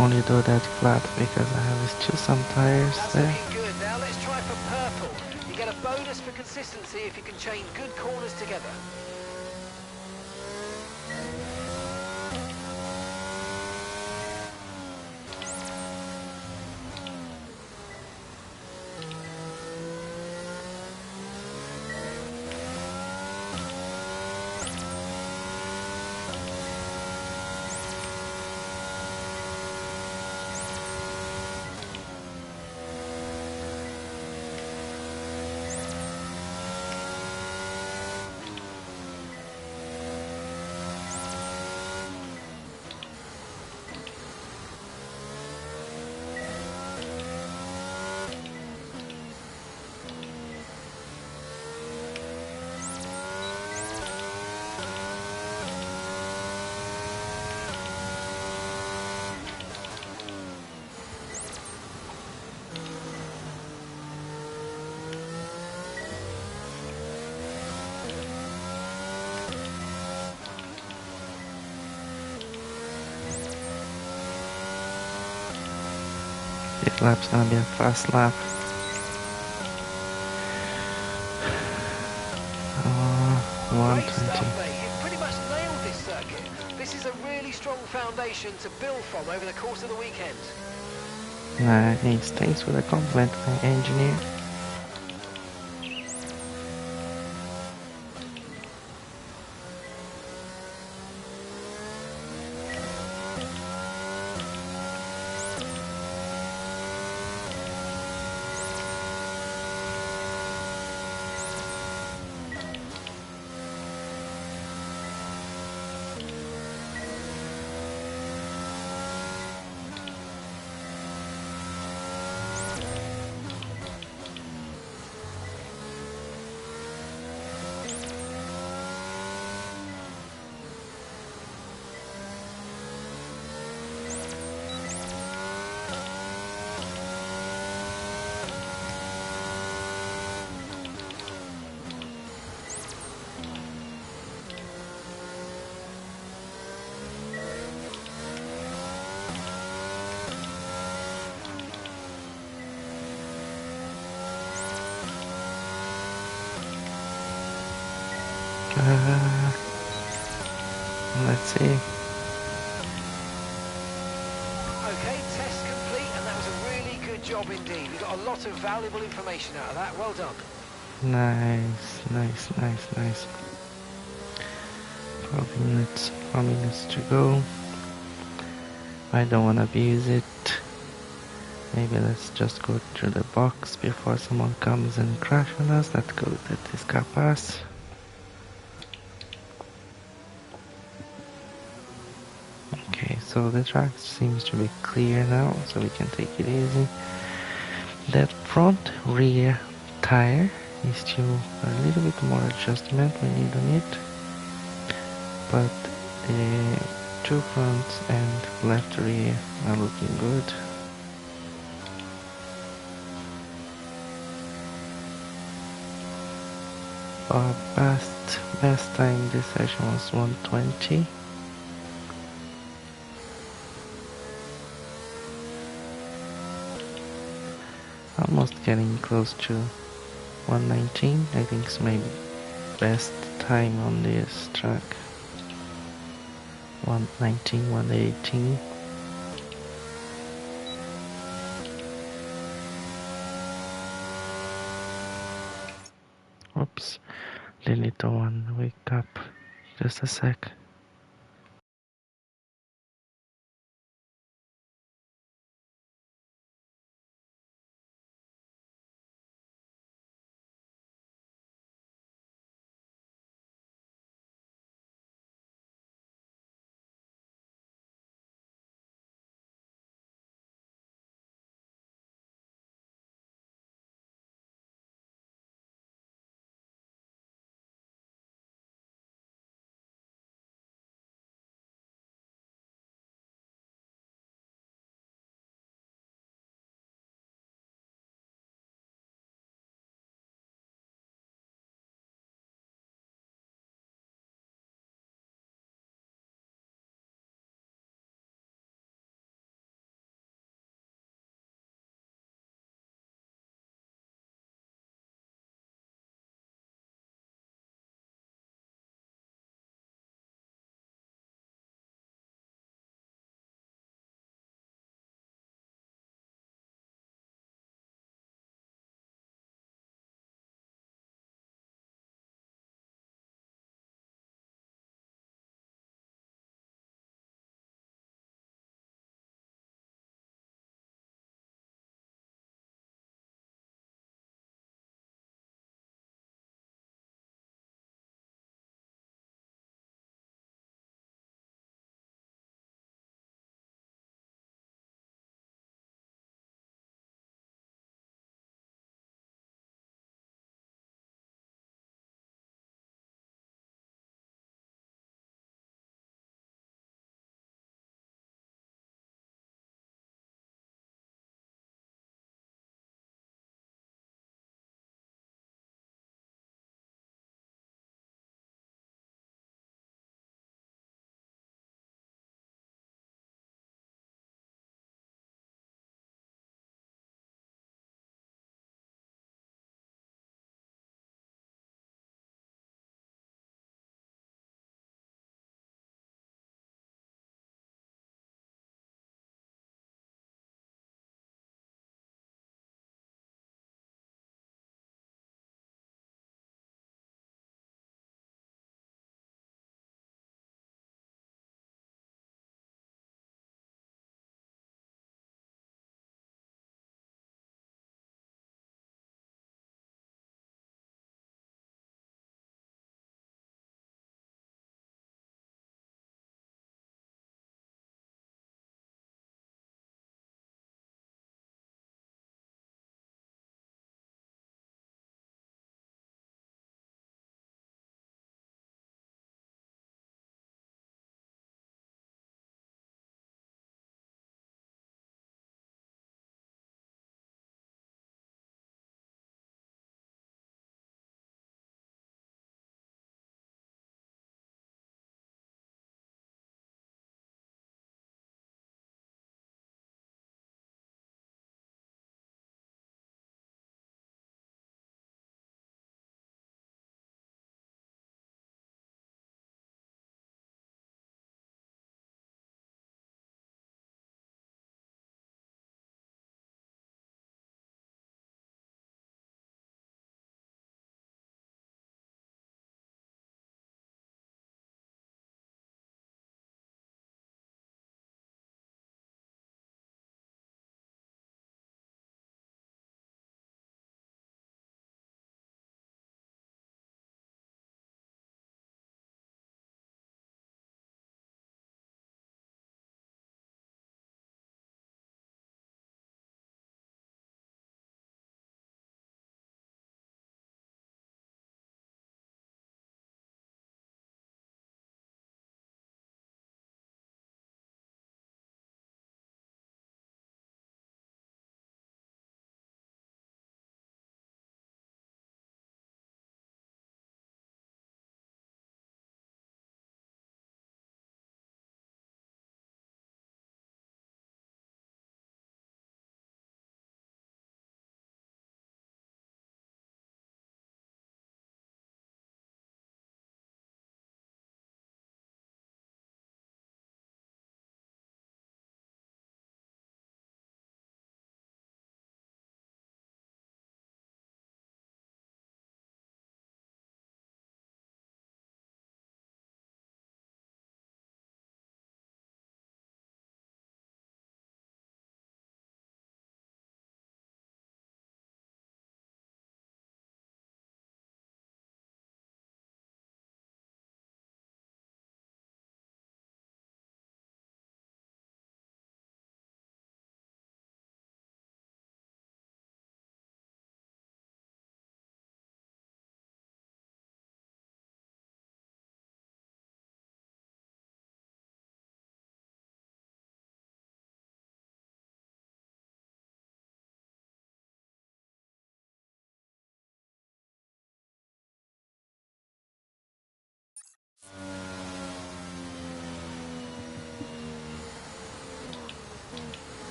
Only do that flat because I have still some tires That's there. looking good. Now let's try for purple. You get a bonus for consistency if you can chain good corners together. This lap's gonna be a fast lap. 120. Great stuff, mate. You've pretty much nailed this circuit. This is a really strong foundation to build from over the course of the weekend. Nice, thanks for the compliment, my engineer. Let's see. Okay, test complete, and that was a really good job indeed. We got a lot of valuable information out of that. Well done. Nice, nice, nice, nice. 4 minutes to go. I don't want to abuse it. Maybe let's just go through the box before someone comes and crash on us. Let's go let this car pass. Okay, so the track seems to be clear now, so we can take it easy. That front rear tire is still a little bit more adjustment we need on it, but the two fronts and left rear are looking good. Our best time this session was 120. Almost getting close to 119. I think it's my best time on this track. 119, 118. Oops, the little one, wake up. Just a sec.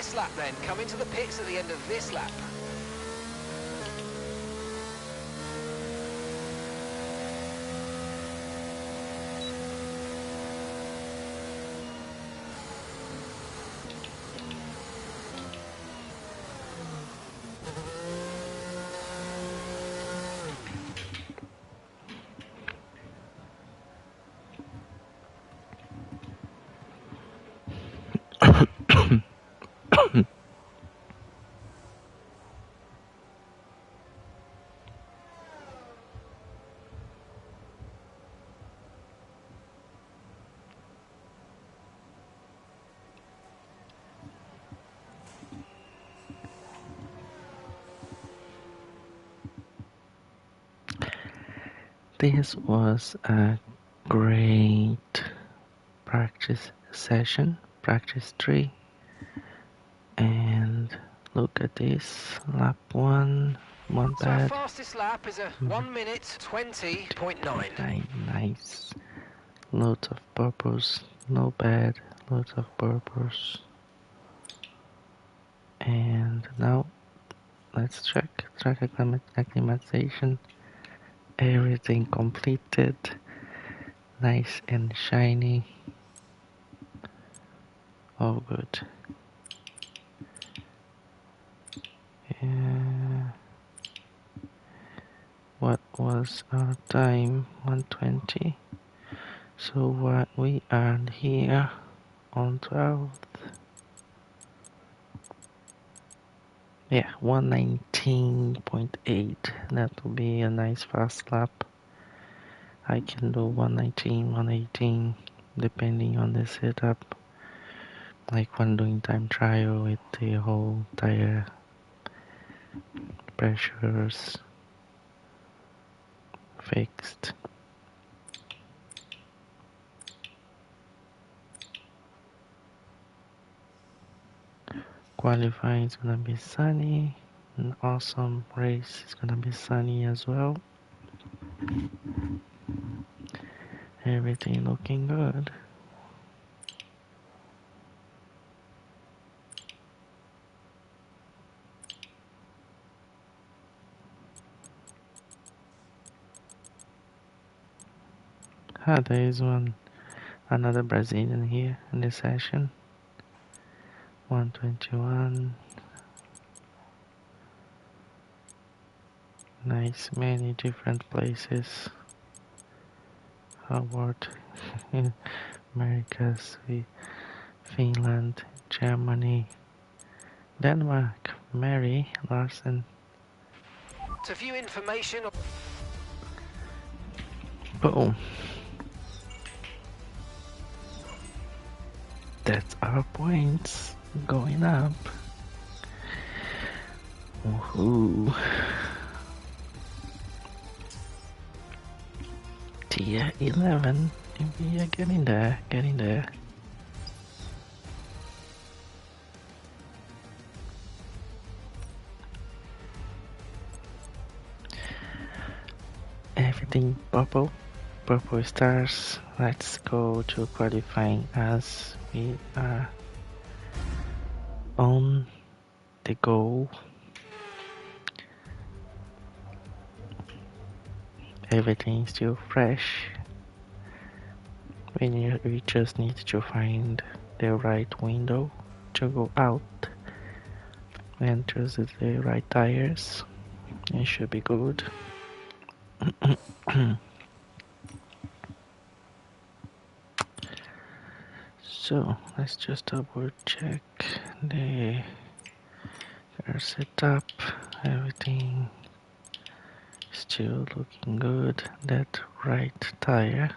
this lap then. Come into the pits at the end of this lap. This was a great practice session, practice 3, and look at this, lap 1, not So our bad. fastest lap is a 1 minute 20.9. Nice, loads of purpose, no bad, loads of purpose. And now let's check track acclimatization. Everything completed, nice and shiny, all good. What was our time? 120. So what we are here on 12th. Yeah, 119.8. That will be a nice fast lap. I can do 119, 118 depending on the setup. Like when doing time trial with the whole tire pressures fixed. Qualifying is gonna be sunny. An awesome race is gonna be sunny as well. Everything looking good. There is another Brazilian here in this session. 121. Nice, many different places. Howard, Americas, Finland, Germany, Denmark, Mary Larsen. To view information. Boom. That's our points going up. Woohoo. Tier 11. We are getting there, getting there. Everything purple stars. Let's go to qualifying as we are on the go. Everything is still fresh. We just need to find the right window to go out and choose the right tires. It should be good. So let's just double check the car setup. Everything still looking good. That right tire,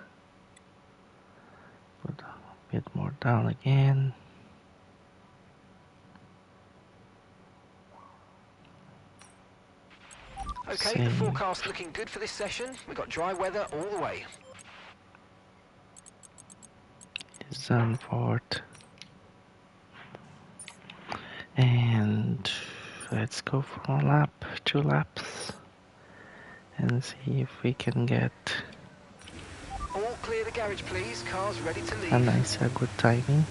put a bit more down again. Okay, the forecast looking good for this session. We've got dry weather all the way. Zandvoort. And let's go for a lap, 2 laps, and see if we can get All clear the garage, please. Cars ready to leave. a nice, good timing.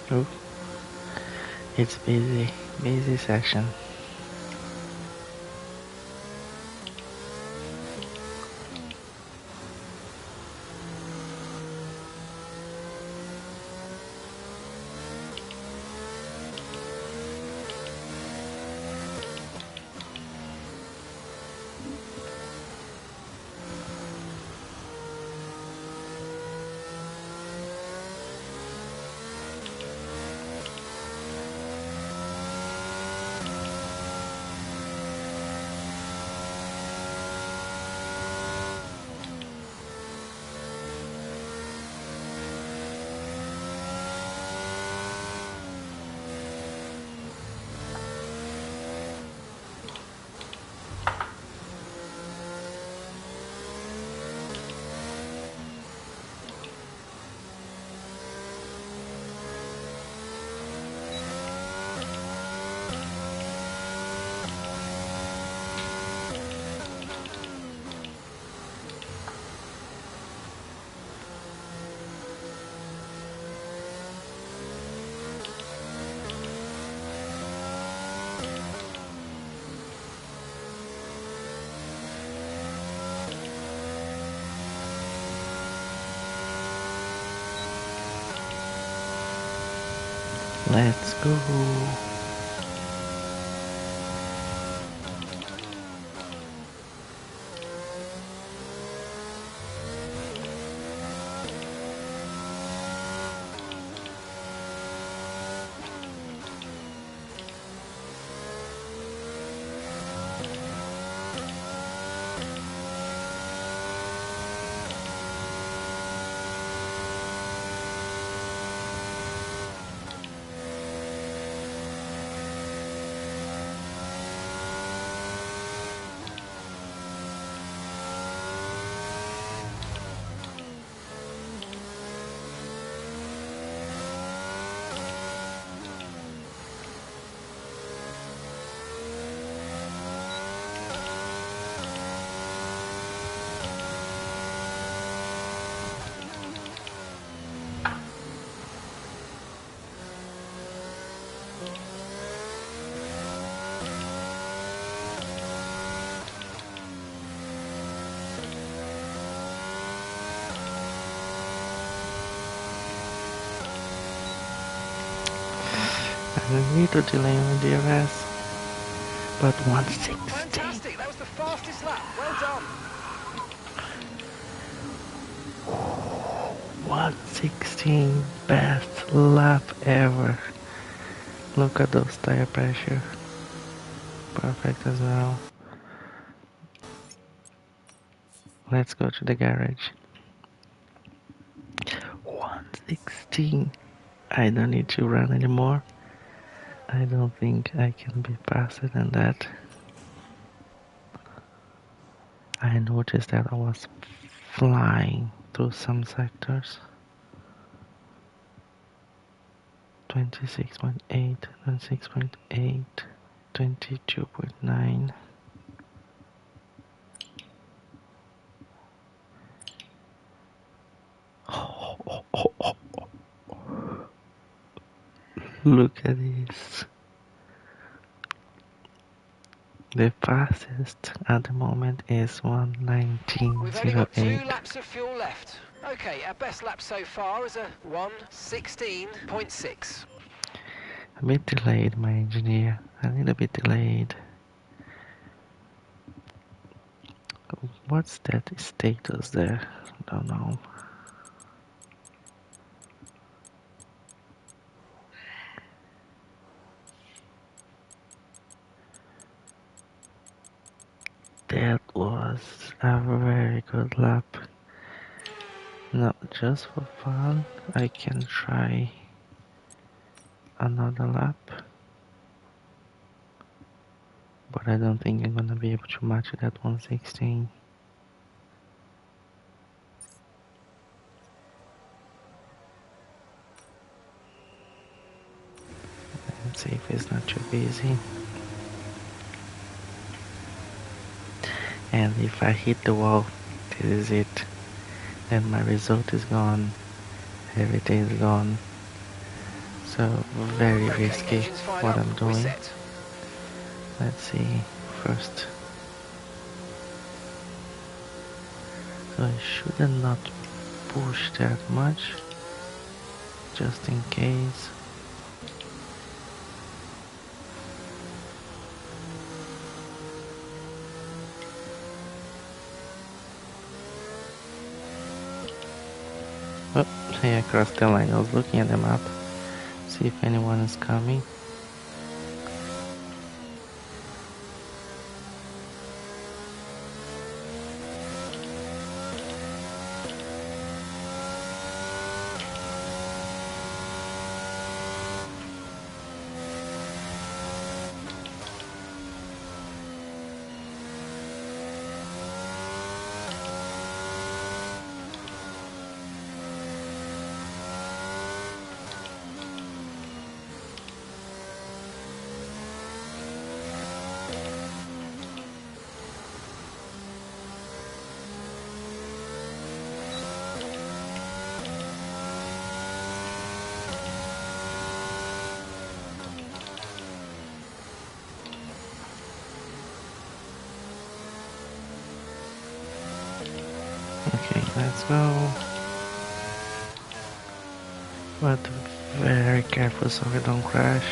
Oh, it's busy session. Let's go. I need to delay on DRS, but 160. Fantastic, that was the fastest lap. Well done. 116, best lap ever. Look at those tire pressure. Perfect as well. Let's go to the garage. 116. I don't need to run anymore. I don't think I can be faster than that. I noticed that I was flying through some sectors. 26.8, 26.8, 22.9. Look at this. The fastest at the moment is We've only got 2 119.08. laps of fuel left. Okay, our best lap so far is a 1:16.6. A bit delayed, my engineer. A little bit delayed. What's that status there? Don't know. That was a very good lap. Now, just for fun, I can try another lap. But I don't think I'm gonna be able to match it at 116. Let's see if it's not too busy. And if I hit the wall, this is it, then my result is gone, everything is gone. So very risky what I'm doing. Reset. Let's see first. So I should not push that much, just in case. Oh, hey, I crossed the line. I was looking at the map, see if anyone is coming. Okay, let's go. But very careful so we don't crash.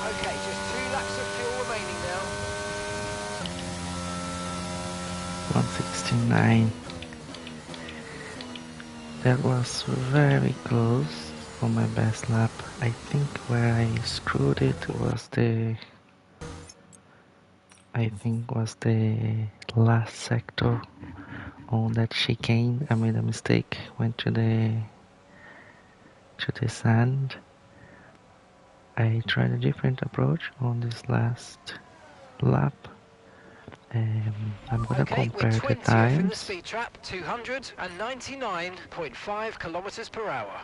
Okay, just 2 laps of fuel remaining now. 169. That was very close for my best lap. I think where I screwed it was the last sector on that chicane. I made a mistake, went to the sand. I tried a different approach on this last lap. I'm gonna Okay, we're compare the 20th in the times. speed trap, 299.5 kilometers per hour.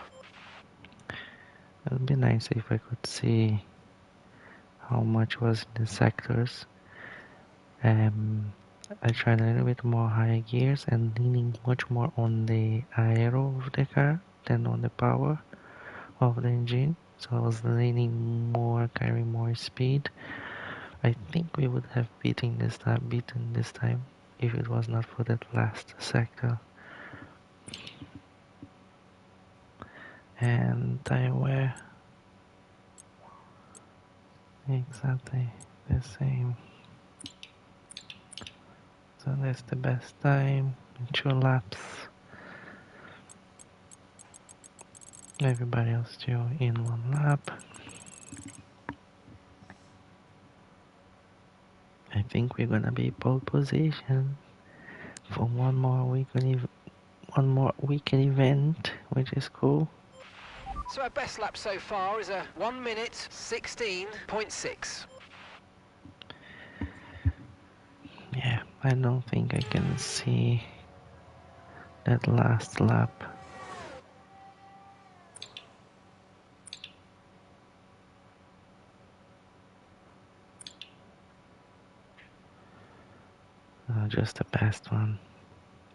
It would be nice if I could see how much was in the sectors. I tried a little bit more high gears and leaning much more on the aero of the car than on the power of the engine. So I was leaning more, carrying more speed. I think we would have beaten this time if it was not for that last sector. And tire wear exactly the same. So that's the best time in 2 laps. Everybody else still in 1 lap. I think we're gonna be pole position for one more weekend event, which is cool. So our best lap so far is a 1 minute 16.6. Yeah, I don't think I can see that last lap. just the best one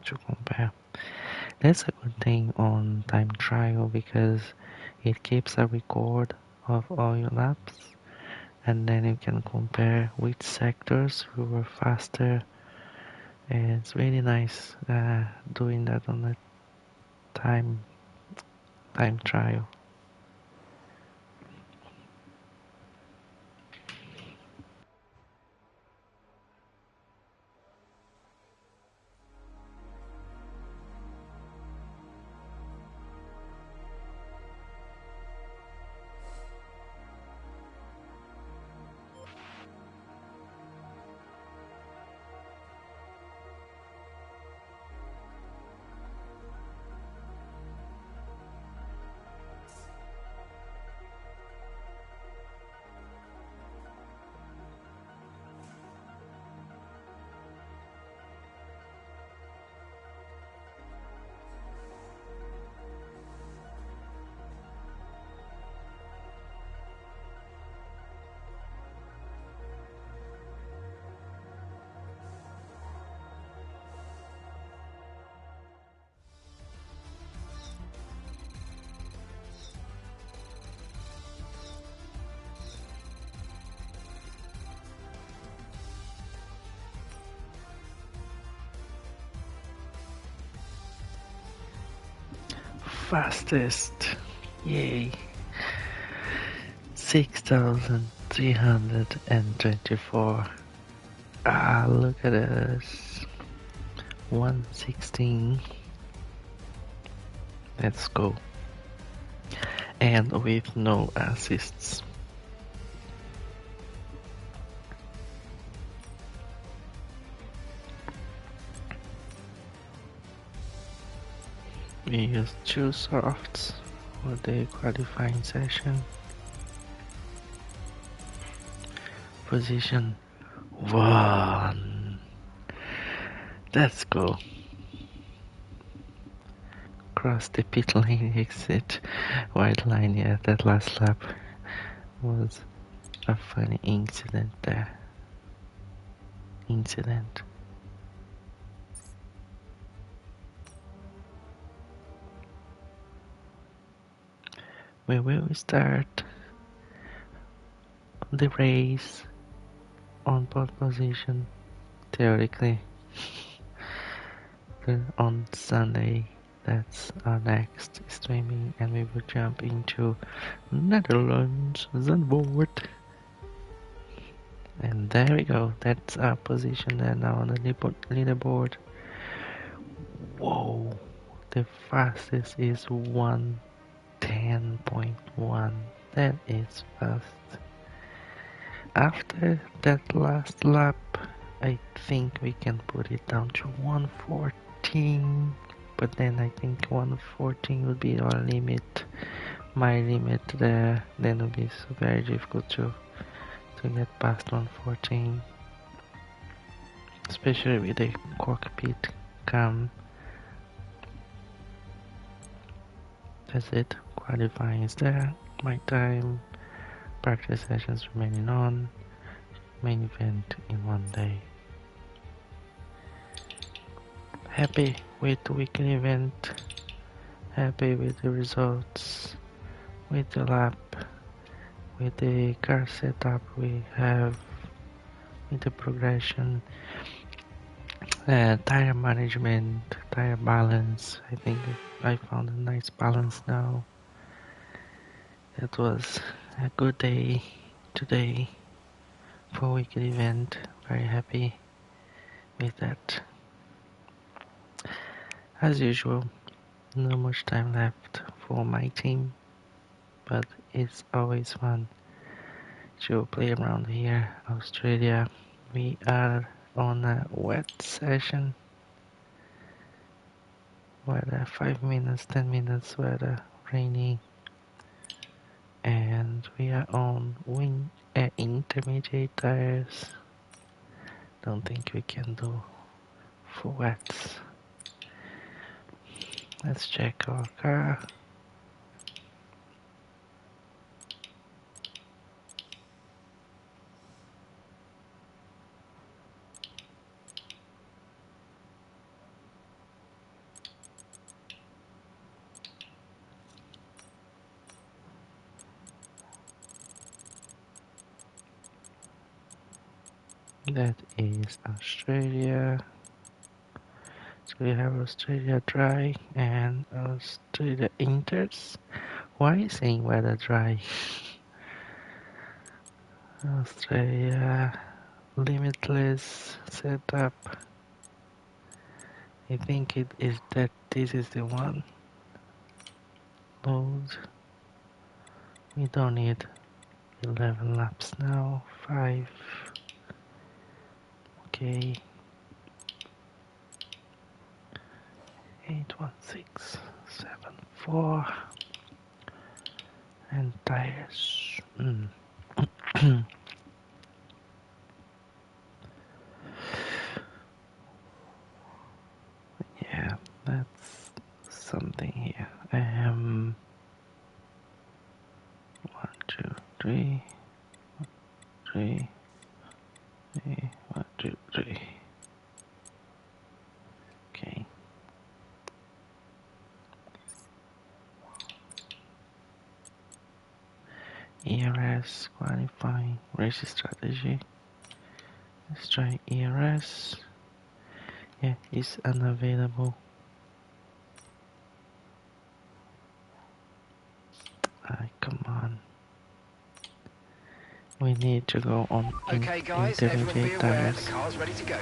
to compare. That's a good thing on time trial because it keeps a record of all your laps, and then you can compare which sectors you were faster. And it's really nice doing that on a time trial. Fastest, yay! 6,324. Ah, look at us. 116. Let's go. And with no assists. We used 2 softs for the qualifying session. Position 1. Let's go. Cross the pit lane exit. White line, yeah, that last lap was a funny incident there. We will start the race on pole position, theoretically. On Sunday, that's our next streaming, and we will jump into Netherlands, Zandvoort. And there we go, that's our position there now on the leaderboard. Whoa, the fastest is 1:10.1. That is fast. After that last lap, I think we can put it down to 1:14, but then I think 1:14 would be our limit, my limit there. Then it would be very difficult to get past 1:14, especially with the cockpit cam. That's it, qualifying is there, my time, practice sessions remaining on, main event in 1 day. Happy with the weekly event, happy with the results, with the lap, with the car setup we have, with the progression, tire management, tire balance. I think I found a nice balance now. It was a good day today for weekly event. Very happy with that. As usual, not much time left for my team, but it's always fun to play around here, Australia. We are on a wet session, weather 5 minutes, 10 minutes weather, rainy, and we are on intermediate tires. Don't think we can do full wets. Let's check our car. That is Australia. So we have Australia dry and Australia inters. Why is saying weather dry? Australia limitless setup. I think it is that this is the one. Load. We don't need 11 laps now. 5. Okay. 81674 and tires. Yeah, that's something here. 1, 2, 3, 3, 3, 1, 2, 3. Okay. ERS qualifying race strategy. Let's try ERS. Yeah, it's unavailable. Come on. We need to go on Okay guys, everyone be intermediate aware, the tires. car's ready to go.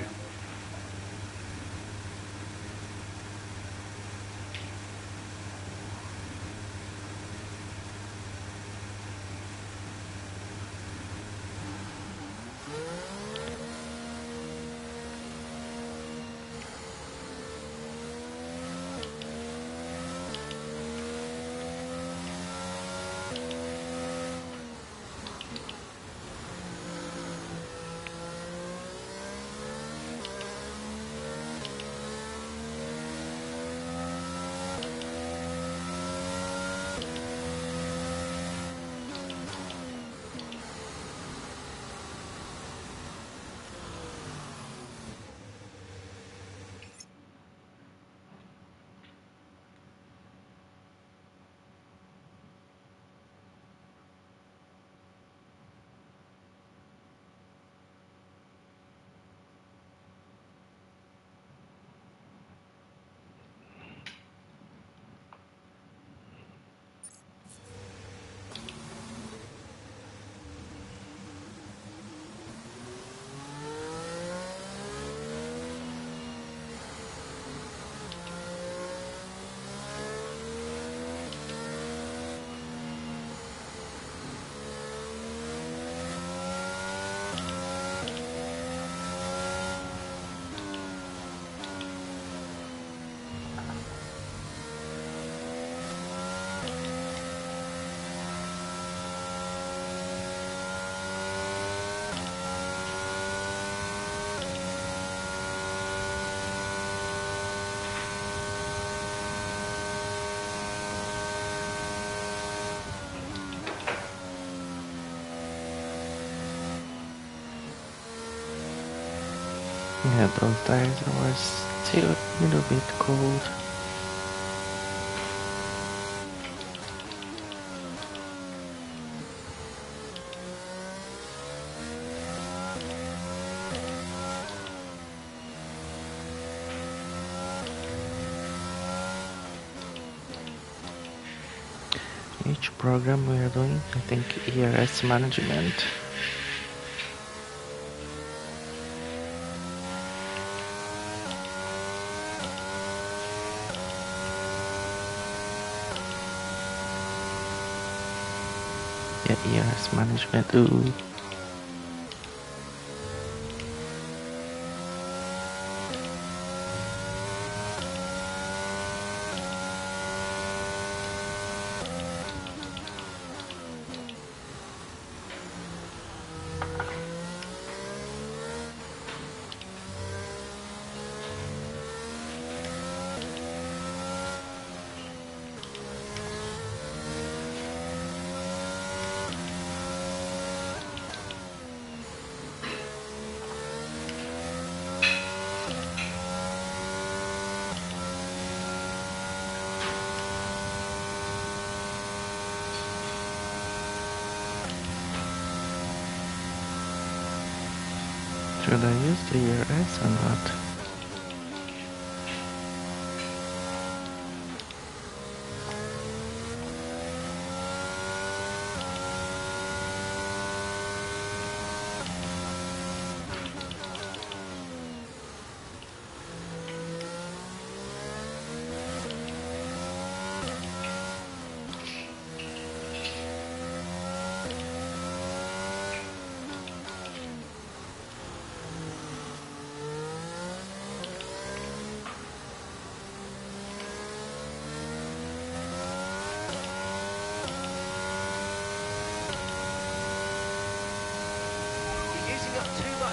Yeah, those tires were still a little bit cold. Which program we are doing? I think ERS management. Yeah, ERS management. Ooh. Should I use the ERS or not?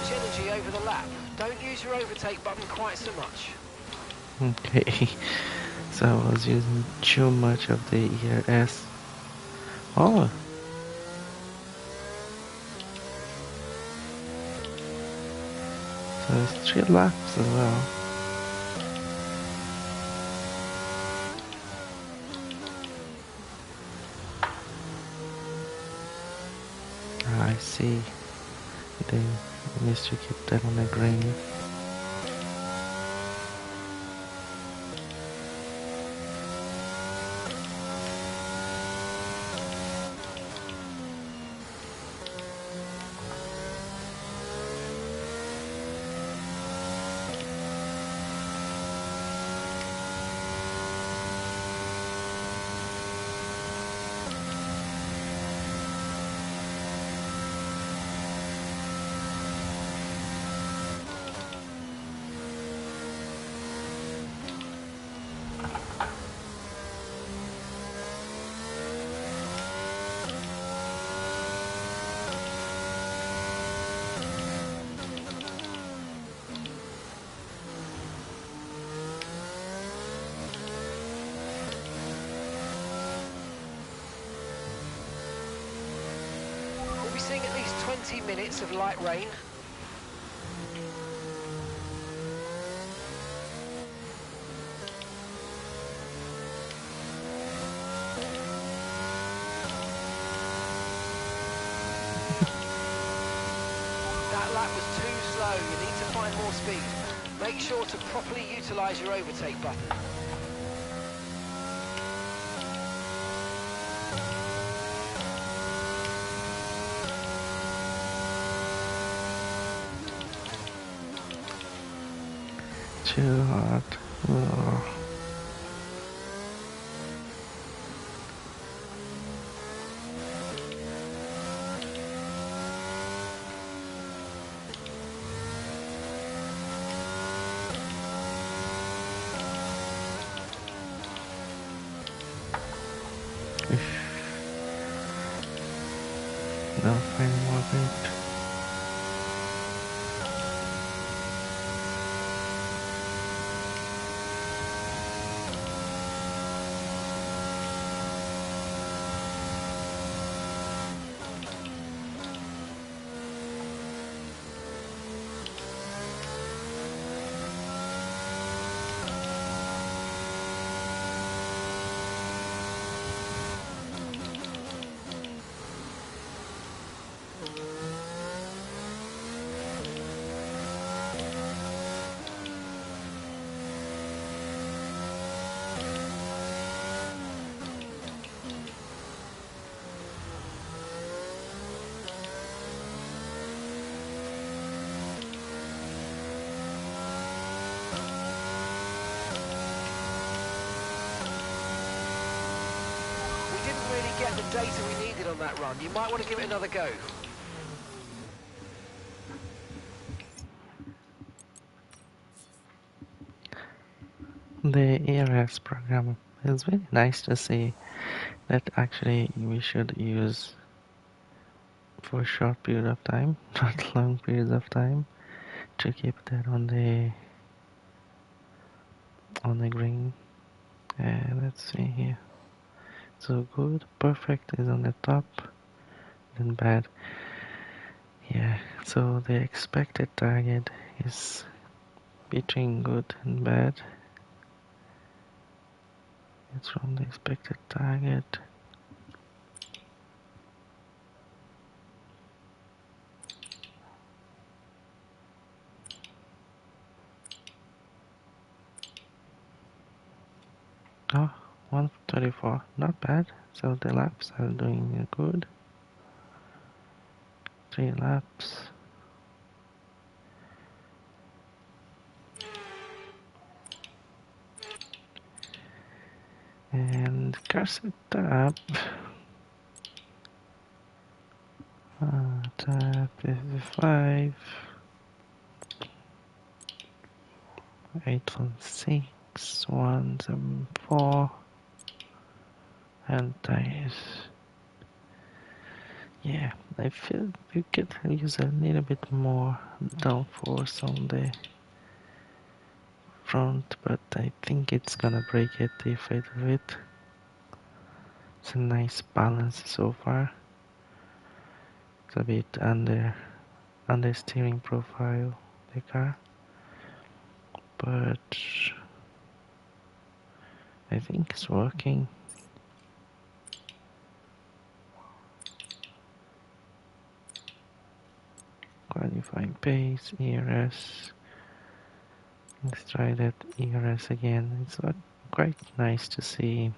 Energy over the lap. Don't use your overtake button quite so much. Okay, so I was using too much of the ERS. Oh! So it's 3 laps as well. I see. They needs to keep that on the green. We'll be seeing at least 20 minutes of light rain. That lap was too slow. You need to find more speed. Make sure to properly utilise your overtake button. Too hard. Oh. Now find more bait. Get the data we needed on that run. You might want to give it another go. The ERS program is very nice to see that actually we should use for a short period of time, not long periods of time, to keep that on the green. And let's see here. So good, perfect is on the top, then bad. Yeah, so the expected target is between good and bad. It's from the expected target. Oh, 1:34, not bad. So the laps are doing good. 3 laps. And car setup. Tap 55. 816, 174. And tires. Yeah, I feel you could use a little bit more downforce on the front, but I think it's gonna break it if I do it. It's a nice balance so far. It's a bit under steering profile, the car, but I think it's working. Qualifying pace, ERS. Let's try that ERS again. It's quite nice to see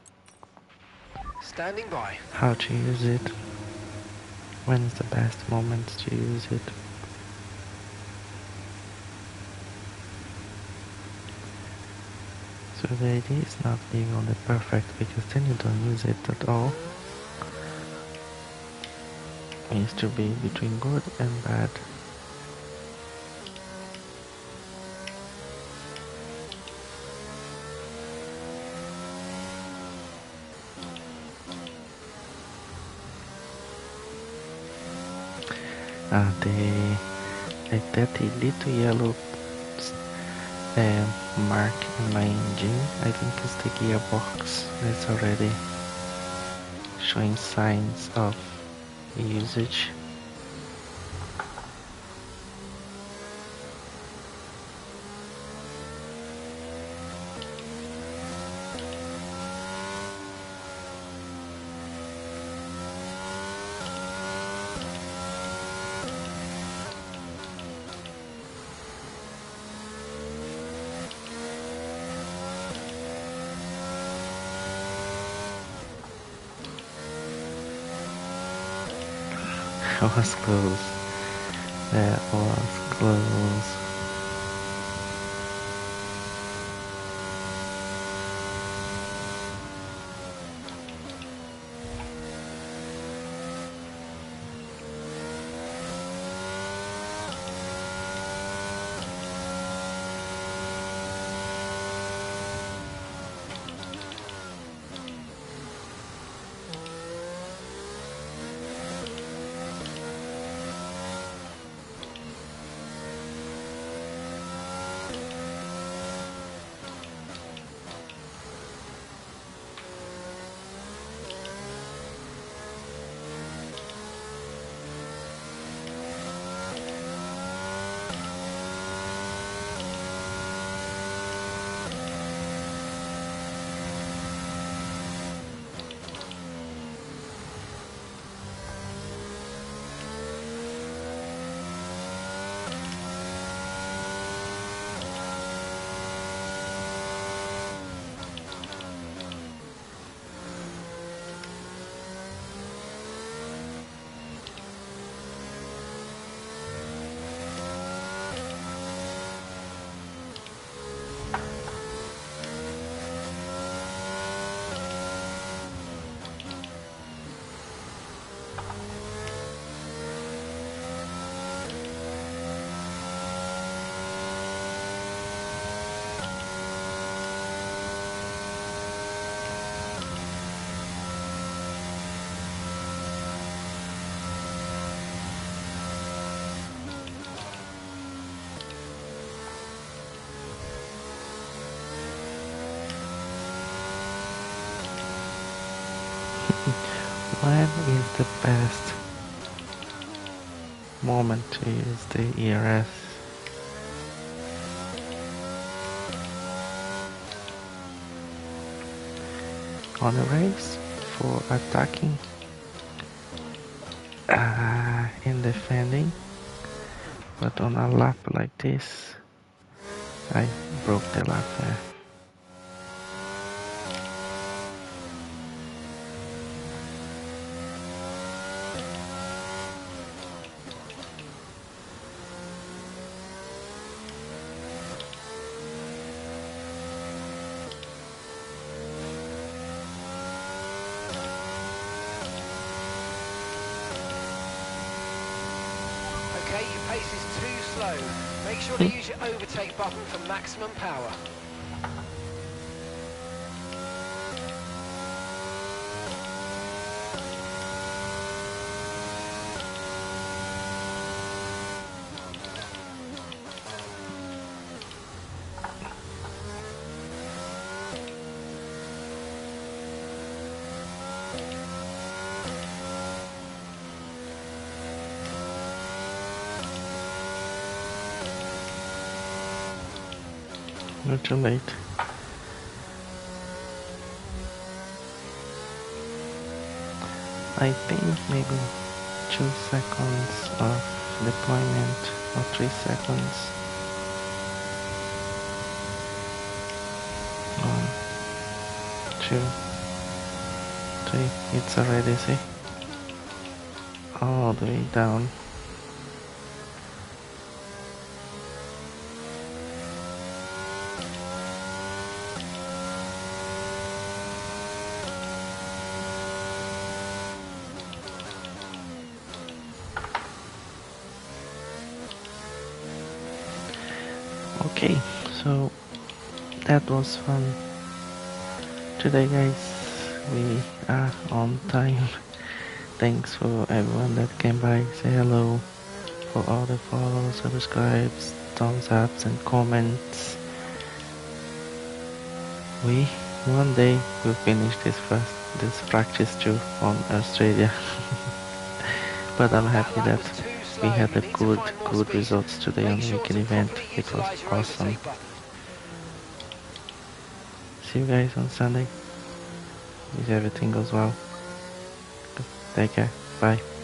Standing by. how to use it. When is the best moment to use it? So the idea is not being on the perfect, because then you don't use it at all. It needs to be between good and bad. That little yellow mark in my engine, I think it's the gearbox. It's already showing signs of usage. That was close. That was close. When is the best moment to use the ERS? On a race for attacking and defending, but on a lap like this, I broke the lap there. Okay, your pace is too slow. Make sure to use your overtake button for maximum power. Not too late. I think maybe 2 seconds of deployment or 3 seconds. 1, 2, 3. It's already, see? All the way down. Okay, so that was fun. Today guys, we are on time. Thanks for everyone that came by, say hello, for all the follows, subscribes, thumbs ups and comments. We one day will finish this practice tour on Australia. But I'm happy that we had a good results today on the weekend event. It was awesome. See you guys on Sunday. If everything goes well. Take care. Bye.